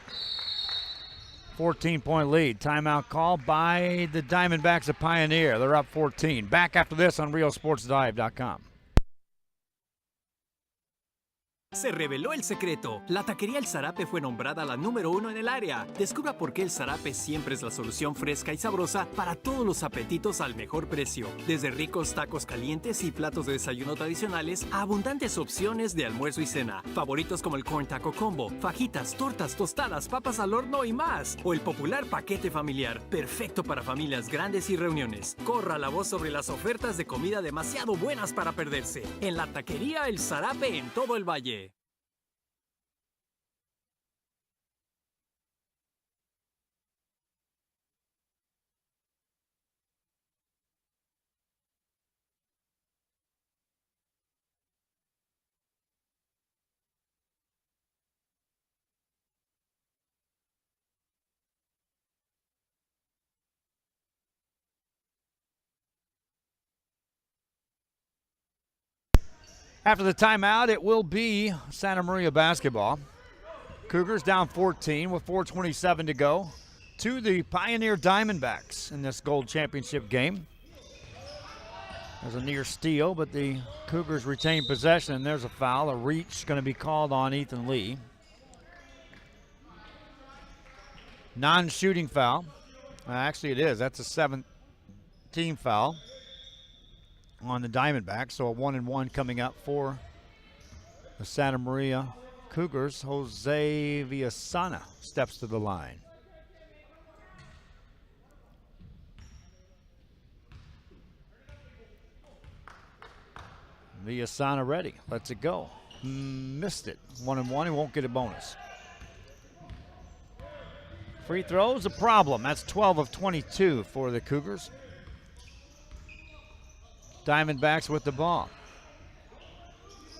14-point lead. Timeout call by the Diamondbacks of Pioneer. They're up 14. Back after this on RealSportsLive.com. Se reveló el secreto. La taquería El Zarape fue nombrada la número 1 en el área. Descubra por qué el zarape siempre es la solución fresca y sabrosa para todos los apetitos al mejor precio. Desde ricos tacos calientes y platos de desayuno tradicionales a abundantes opciones de almuerzo y cena. Favoritos como el Corn Taco Combo, fajitas, tortas, tostadas, papas al horno y más. O el popular paquete familiar, perfecto para familias grandes y reuniones. Corra la voz sobre las ofertas de comida demasiado buenas para perderse. En la taquería El Zarape en todo el valle. After the timeout, it will be Santa Maria basketball. Cougars down 14 with 4:27 to go to the Pioneer Diamondbacks in this gold championship game. There's a near steal, but the Cougars retain possession, and there's a foul. A reach going to be called on Ethan Lee. Non-shooting foul. Actually, it is. That's a 7th-team foul on the Diamondbacks, so a 1-and-1 coming up for the Santa Maria Cougars. Jose Villasana steps to the line. Villasana ready, lets it go. Missed it, 1-and-1, he won't get a bonus. Free throws, a problem. That's 12 of 22 for the Cougars. Diamondbacks with the ball.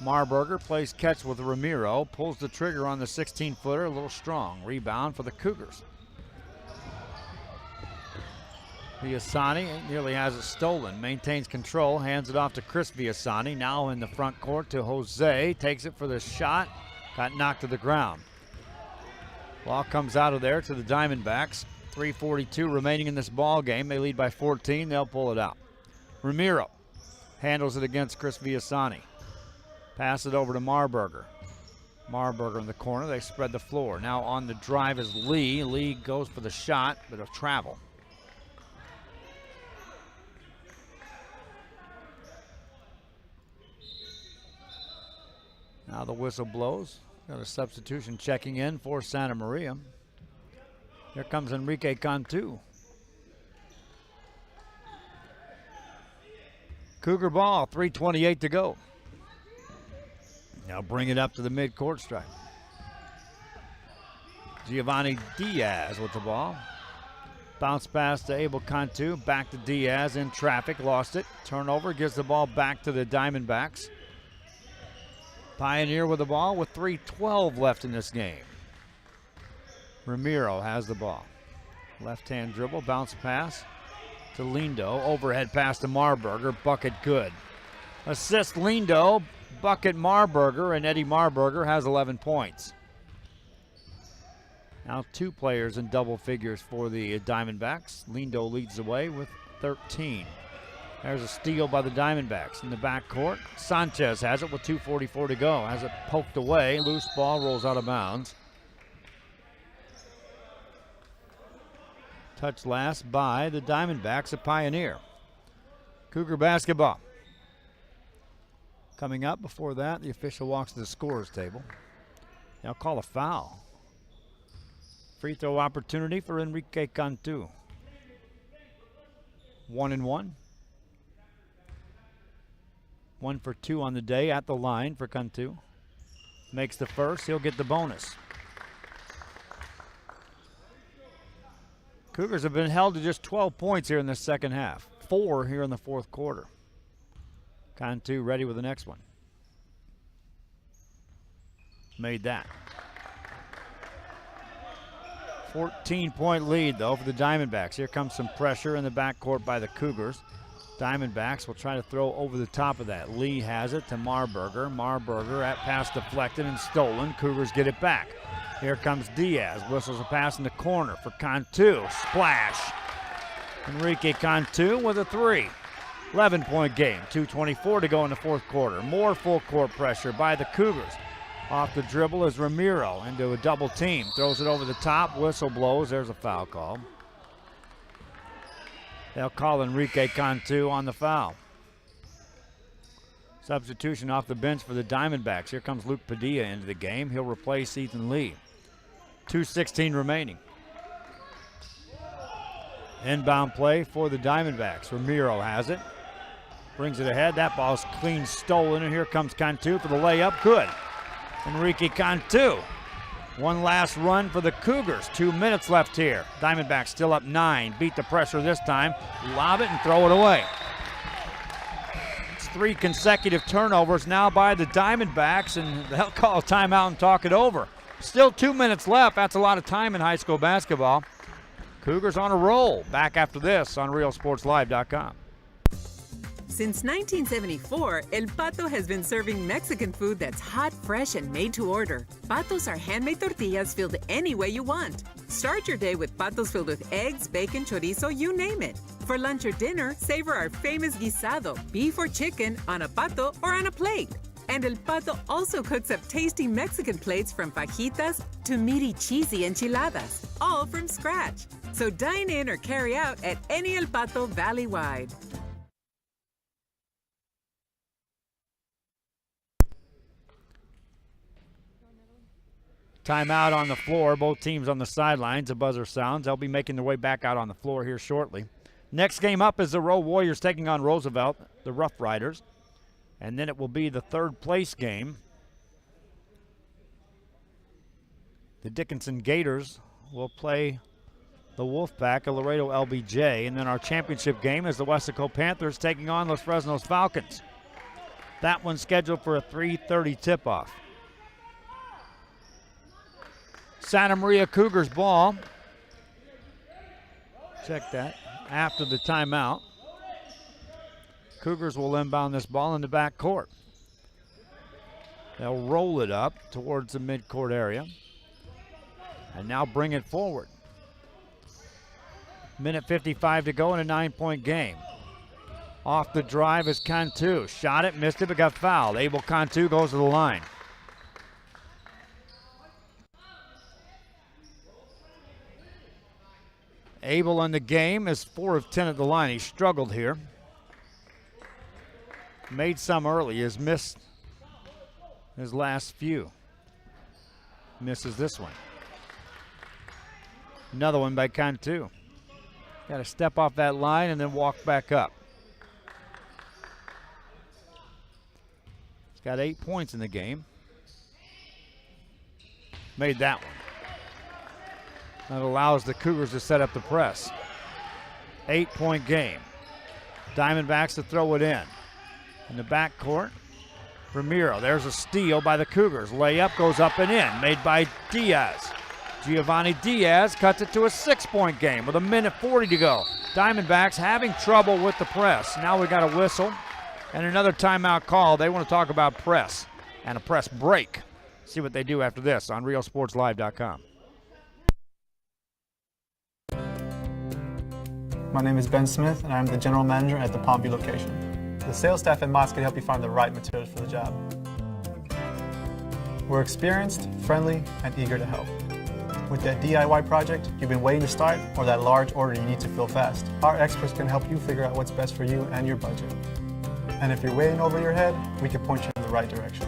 Marburger plays catch with Ramiro, pulls the trigger on the 16-footer, a little strong. Rebound for the Cougars. Villasani nearly has it stolen, maintains control, hands it off to Chris Villasani, now in the front court to Jose, takes it for the shot, got knocked to the ground. Ball comes out of there to the Diamondbacks. 3:42 remaining in this ball game. They lead by 14, they'll pull it out. Ramiro handles it against Chris Villasani. Pass it over to Marburger. Marburger in the corner, they spread the floor. Now on the drive is Lee. Lee goes for the shot, but a travel. Now the whistle blows. Got a substitution checking in for Santa Maria. Here comes Enrique Cantu. Cougar ball, 3:28 to go. Now bring it up to the mid-court stripe. Giovanni Diaz with the ball. Bounce pass to Abel Cantu, back to Diaz in traffic, lost it. Turnover, gives the ball back to the Diamondbacks. Pioneer with the ball with 3:12 left in this game. Ramiro has the ball. Left-hand dribble, bounce pass to Lindo. Overhead pass to Marburger, bucket good. Assist Lindo, bucket Marburger, and Eddie Marburger has 11 points. Now 2 players in double figures for the Diamondbacks. Lindo leads the way with 13. There's a steal by the Diamondbacks in the backcourt. Sanchez has it with 2:44 to go. Has it poked away. Loose ball rolls out of bounds. Touched last by the Diamondbacks at Pioneer. Cougar basketball. Coming up before that, the official walks to the scorer's table. They'll call a foul. Free throw opportunity for Enrique Cantu. 1-and-1. 1 for 2 on the day at the line for Cantu. Makes the first, he'll get the bonus. Cougars have been held to just 12 points here in the second half. 4 here in the fourth quarter. Cantu ready with the next one. Made that. 14-point lead, though, for the Diamondbacks. Here comes some pressure in the backcourt by the Cougars. Diamondbacks will try to throw over the top of that. Lee has it to Marburger. Marburger at pass deflected and stolen. Cougars get it back. Here comes Diaz. Whistles a pass in the corner for Cantu. Splash. Enrique Cantu with a 3. 11-point game. 2:24 to go in the fourth quarter. More full court pressure by the Cougars. Off the dribble is Ramiro into a double team. Throws it over the top, whistle blows. There's a foul call. They'll call Enrique Cantu on the foul. Substitution off the bench for the Diamondbacks. Here comes Luke Padilla into the game. He'll replace Ethan Lee. 2:16 remaining. Inbound play for the Diamondbacks. Ramiro has it. Brings it ahead. That ball's clean stolen, and here comes Cantu for the layup. Good. Enrique Cantu. One last run for the Cougars. 2 minutes left here. Diamondbacks still up 9. Beat the pressure this time. Lob it and throw it away. It's 3 consecutive turnovers now by the Diamondbacks, and they'll call a timeout and talk it over. Still 2 minutes left. That's a lot of time in high school basketball. Cougars on a roll. Back after this on RealSportsLive.com. Since 1974, El Pato has been serving Mexican food that's hot, fresh, and made to order. Patos are handmade tortillas filled any way you want. Start your day with patos filled with eggs, bacon, chorizo, you name it. For lunch or dinner, savor our famous guisado, beef or chicken, on a pato or on a plate. And El Pato also cooks up tasty Mexican plates from fajitas to meaty, cheesy enchiladas, all from scratch. So dine in or carry out at any El Pato valley-wide. Timeout on the floor. Both teams on the sidelines. A buzzer sounds. They'll be making their way back out on the floor here shortly. Next game up is the Row Warriors taking on Roosevelt, the Rough Riders. And then it will be the third place game. The Dickinson Gators will play the Wolfpack of Laredo LBJ. And then our championship game is the Westaco Panthers taking on Los Fresnos Falcons. That one's scheduled for a 3:30 tip-off. Santa Maria Cougars ball. Check that. After the timeout, Cougars will inbound this ball in the back court. They'll roll it up towards the midcourt area and now bring it forward. Minute 55 to go in a 9-point game. Off the drive is Cantu. Shot it, missed it, but got fouled. Abel Cantu goes to the line. Abel in the game is 4 of 10 at the line. He struggled here. Made some early. Has missed his last few. Misses this one. Another one by Cantu. Got to step off that line and then walk back up. He's got 8 points in the game. Made that one. That allows the Cougars to set up the press. 8-point game. Diamondbacks to throw it in. In the backcourt, Ramiro. There's a steal by the Cougars. Layup goes up and in. Made by Diaz. Giovanni Diaz cuts it to a 6-point game with a minute 40 to go. Diamondbacks having trouble with the press. Now we got a whistle and another timeout call. They want to talk about press and a press break. See what they do after this on RealSportsLive.com. My name is Ben Smith, and I'm the general manager at the Palm Beach location. The sales staff at Mott's can help you find the right materials for the job. We're experienced, friendly, and eager to help. With that DIY project you've been waiting to start or that large order you need to fill fast, our experts can help you figure out what's best for you and your budget. And if you're way in over your head, we can point you in the right direction.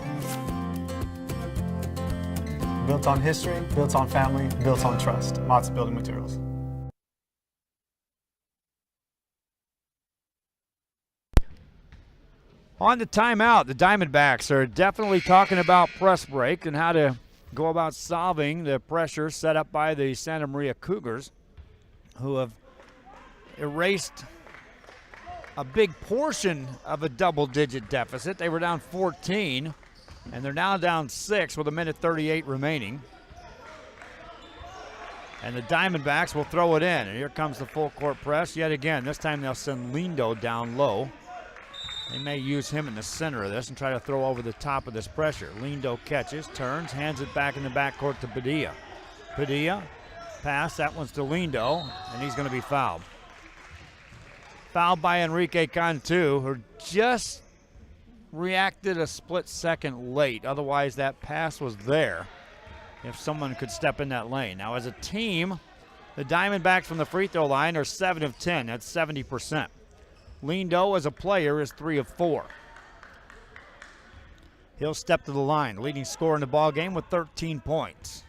Built on history, built on family, built on trust. Mott's Building Materials. On the timeout, the Diamondbacks are definitely talking about press break and how to go about solving the pressure set up by the Santa Maria Cougars, who have erased a big portion of a double-digit deficit. They were down 14, and they're now down 6 with a minute 38 remaining. And the Diamondbacks will throw it in, and here comes the full-court press yet again. This time they'll send Lindo down low. They may use him in the center of this and try to throw over the top of this pressure. Lindo catches, turns, hands it back in the backcourt to Padilla. Padilla, pass, that one's to Lindo, and he's going to be fouled. Fouled by Enrique Cantu, who just reacted a split second late. Otherwise, that pass was there if someone could step in that lane. Now, as a team, the Diamondbacks from the free throw line are 7 of 10. That's 70%. Lindo as a player is 3 of 4. He'll step to the line, leading scorer in the ball game with 13 points.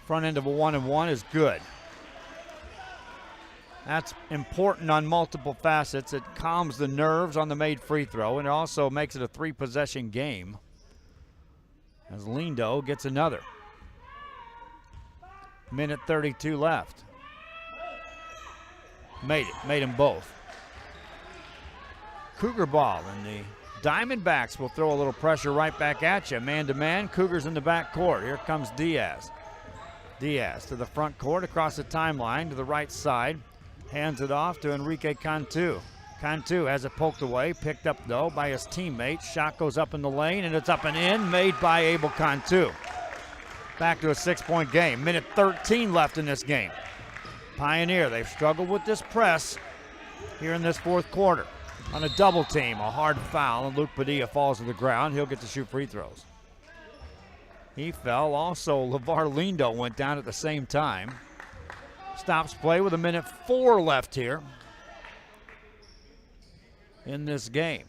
Front end of a 1-and-1 is good. That's important on multiple facets. It calms the nerves on the made free throw, and it also makes it a 3-possession game as Lindo gets another. Minute 32 left. Made them both. Cougar ball, and the Diamondbacks will throw a little pressure right back at you. Man-to-man, Cougars in the back court. Here comes Diaz. Diaz to the front court, across the timeline to the right side. Hands it off to Enrique Cantu. Cantu has it poked away, picked up though by his teammate. Shot goes up in the lane, and it's up and in, made by Abel Cantu. Back to a 6-point game. Minute 13 left in this game. Pioneer, they've struggled with this press here in this fourth quarter. On a double team, a hard foul, and Luke Padilla falls to the ground. He'll get to shoot free throws. He fell. Also, LeVar Lindo went down at the same time. Stops play with a minute 4 left here in this game.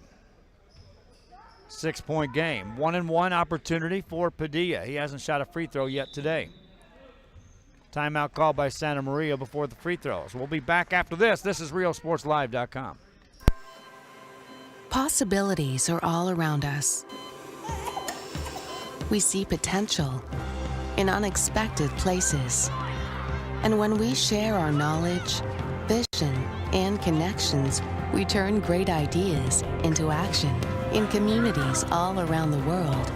6-point game. 1-and-1 opportunity for Padilla. He hasn't shot a free throw yet today. Timeout called by Santa Maria before the free throws. We'll be back after this. This is RealSportsLive.com. Possibilities are all around us. We see potential in unexpected places. And when we share our knowledge, vision, and connections, we turn great ideas into action in communities all around the world.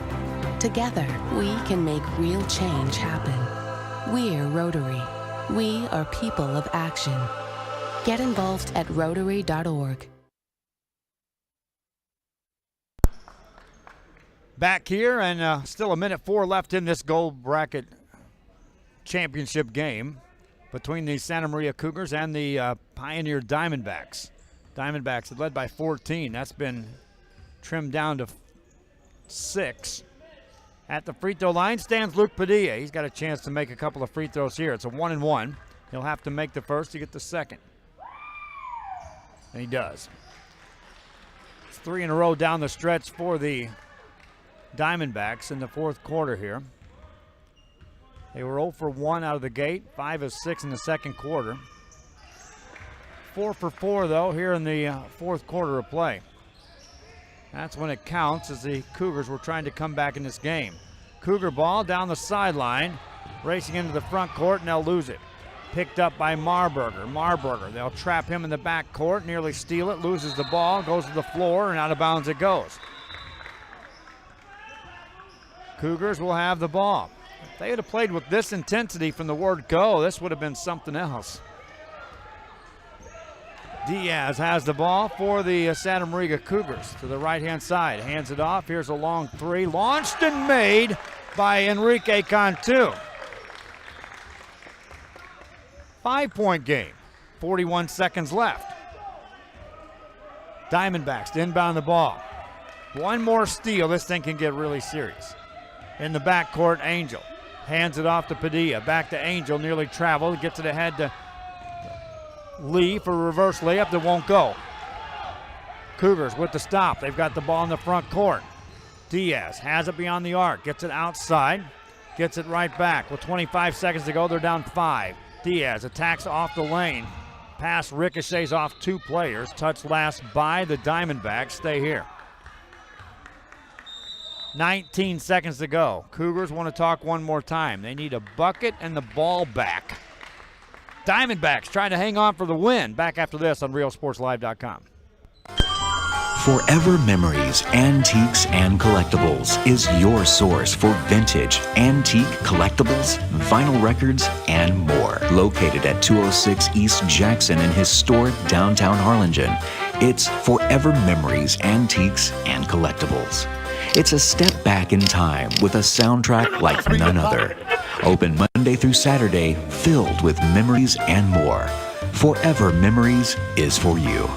Together, we can make real change happen. We're Rotary. We are people of action. Get involved at Rotary.org. Back here, and still a minute 4 left in this gold bracket championship game between the Santa Maria Cougars and the Pioneer Diamondbacks. Diamondbacks are led by 14. That's been trimmed down to 6. At the free throw line stands Luke Padilla. He's got a chance to make a couple of free throws here. It's a 1-and-1. He'll have to make the first to get the second. And he does. It's 3 in a row down the stretch for the Diamondbacks in the fourth quarter here. They were 0 for 1 out of the gate, 5 of 6 in the second quarter. 4 for 4 though here in the fourth quarter of play. That's when it counts, as the Cougars were trying to come back in this game. Cougar ball down the sideline, racing into the front court, and they'll lose it. Picked up by Marburger. Marburger, they'll trap him in the back court, nearly steal it, loses the ball, goes to the floor, and out of bounds it goes. Cougars will have the ball. If they had played with this intensity from the word go, this would have been something else. Diaz has the ball for the Santa Maria Cougars to the right-hand side. Hands it off. Here's a long 3. Launched and made by Enrique Cantu. 5-point game. 41 seconds left. Diamondbacks to inbound the ball. One more steal. This thing can get really serious. In the backcourt, Angel hands it off to Padilla. Back to Angel, nearly traveled. Gets it ahead to Lee for a reverse layup that won't go. Cougars with the stop. They've got the ball in the front court. Diaz has it beyond the arc. Gets it outside. Gets it right back. With 25 seconds to go, they're down 5. Diaz attacks off the lane. Pass ricochets off 2 players. Touch last by the Diamondbacks. Stay here. 19 seconds to go. Cougars want to talk one more time. They need a bucket and the ball back. Diamondbacks trying to hang on for the win. Back after this on RealSportsLive.com. Forever Memories, Antiques, and Collectibles is your source for vintage, antique collectibles, vinyl records, and more. Located at 206 East Jackson in historic downtown Harlingen, it's Forever Memories, Antiques, and Collectibles. It's a step back in time with a soundtrack like none other. Open Monday through Saturday, filled with memories and more. Forever Memories is for you.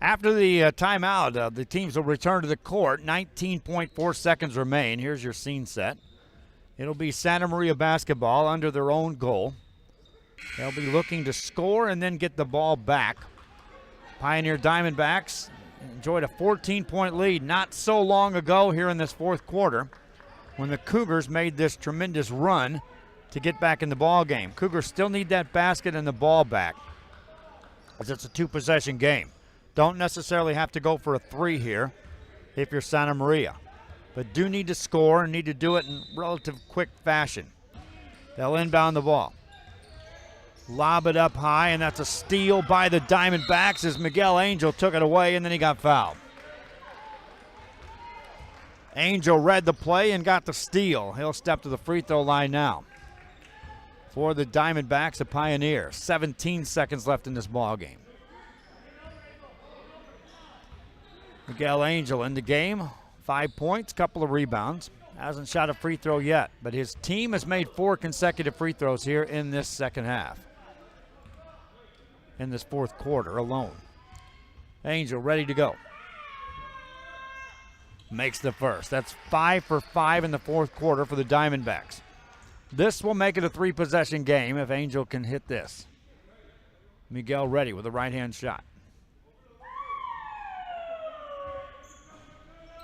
After the timeout, the teams will return to the court. 19.4 seconds remain. Here's your scene set. It'll be Santa Maria basketball under their own goal. They'll be looking to score and then get the ball back. Pioneer Diamondbacks enjoyed a 14-point lead not so long ago here in this fourth quarter when the Cougars made this tremendous run to get back in the ball game. Cougars still need that basket and the ball back, as it's a two-possession game. Don't necessarily have to go for a three here if you're Santa Maria, but do need to score and need to do it in relative quick fashion. They'll inbound the ball. Lob it up high, and that's a steal by the Diamondbacks as Miguel Angel took it away, and then he got fouled. Angel read the play and got the steal. He'll step to the free throw line now. For the Diamondbacks, a Pioneer. 17 seconds left in this ball game. Miguel Angel in the game. 5 points, couple of rebounds. Hasn't shot a free throw yet, but his team has made 4 consecutive free throws here in this second half. In this fourth quarter alone. Angel ready to go. Makes the first. That's 5 for 5 in the fourth quarter for the Diamondbacks. This will make it a 3-possession game if Angel can hit this. Miguel ready with a right-hand shot.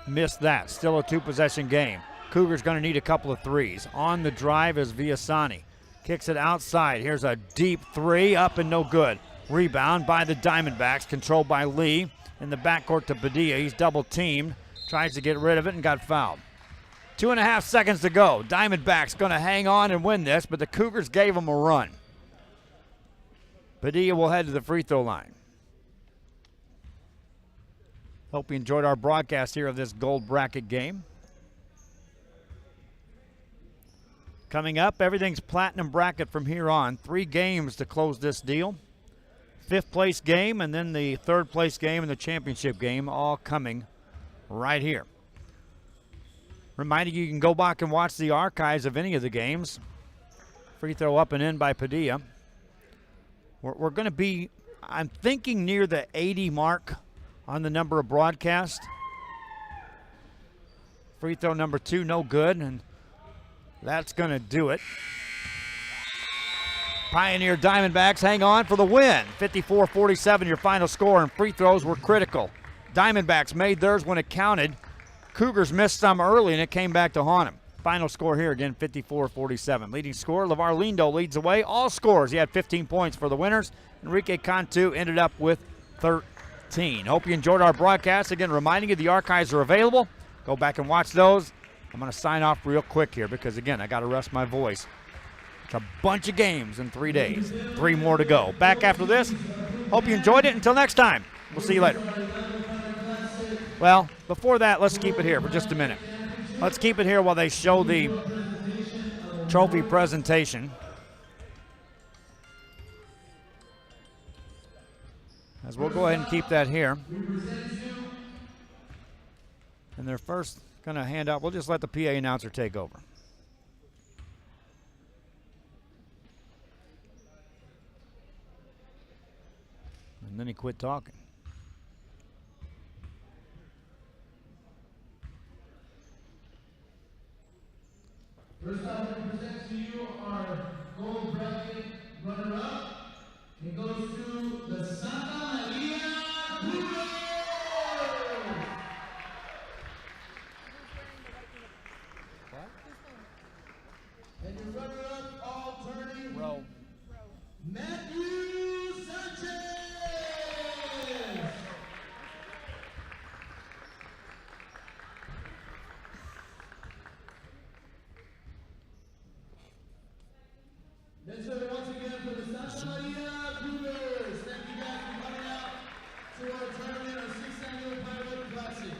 Missed that. Still a 2-possession game. Cougars going to need a couple of threes. On the drive is Villasani. Kicks it outside. Here's a deep three. Up and no good. Rebound by the Diamondbacks. Controlled by Lee. In the backcourt to Padilla. He's double-teamed. Tries to get rid of it and got fouled. 2.5 seconds to go. Diamondbacks going to hang on and win this, but the Cougars gave them a run. Padilla will head to the free throw line. Hope you enjoyed our broadcast here of this gold bracket game. Coming up, everything's platinum bracket from here on. 3 games to close this deal. 5th place game and then the 3rd place game and the championship game all coming right here. Reminding you can go back and watch the archives of any of the games. Free throw up and in by Padilla. We're going to be, I'm thinking, near the 80 mark on the number of broadcasts. Free throw number 2, no good, and that's going to do it. Pioneer Diamondbacks hang on for the win. 54-47 your final score, and free throws were critical. Diamondbacks made theirs when it counted. Cougars missed some early, and it came back to haunt them. Final score here again, 54-47. Leading scorer, LeVar Lindo leads away. All scores, he had 15 points for the winners. Enrique Cantu ended up with 13. Hope you enjoyed our broadcast. Again, reminding you the archives are available. Go back and watch those. I'm going to sign off real quick here because, again, I got to rest my voice. It's a bunch of games in 3 days. 3 more to go. Back after this. Hope you enjoyed it. Until next time, we'll see you later. Well, before that, let's keep it here for just a minute. Let's keep it here while they show the trophy presentation. As we'll go ahead and keep that here. And they're first going to hand out, we'll just let the PA announcer take over. And then he quit talking. First off, we present to you our gold bracket runner-up. It goes to the Santa Maria Cougars. And your runner-up alternating row. Matthew Sanchez. Let's have it once again for the Santa Maria Cougars. Thank you guys for coming out to our tournament, our 6th annual Pilot Classic.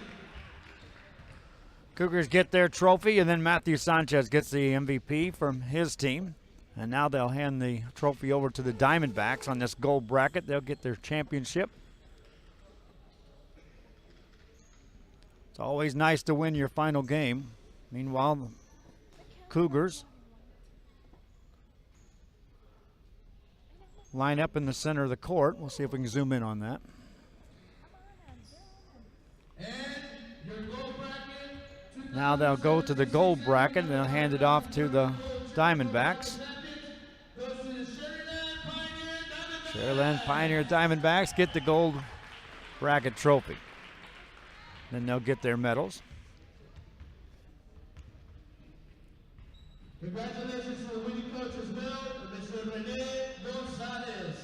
Cougars get their trophy, and then Matthew Sanchez gets the MVP from his team. And now they'll hand the trophy over to the Diamondbacks on this gold bracket. They'll get their championship. It's always nice to win your final game. Meanwhile, the Cougars line up in the center of the court. We'll see if we can zoom in on that. Now they'll go to the gold bracket and they'll hand it off to the Diamondbacks. Sharyland Pioneer Diamondbacks get the gold bracket trophy. Then they'll get their medals. Congratulations to the winning coach as well, Mr. Rene Gonzalez.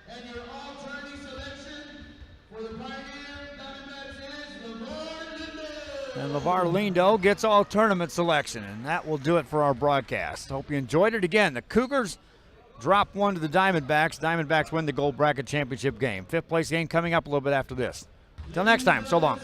And your all-tourney selection for the Pioneer Diamondbacks is LeVar Lindo. And LeVar Lindo gets all tournament selection, and that will do it for our broadcast. Hope you enjoyed it. Again, the Cougars drop one to the Diamondbacks. Diamondbacks win the gold bracket championship game. Fifth place game coming up a little bit after this. Till next time, so long.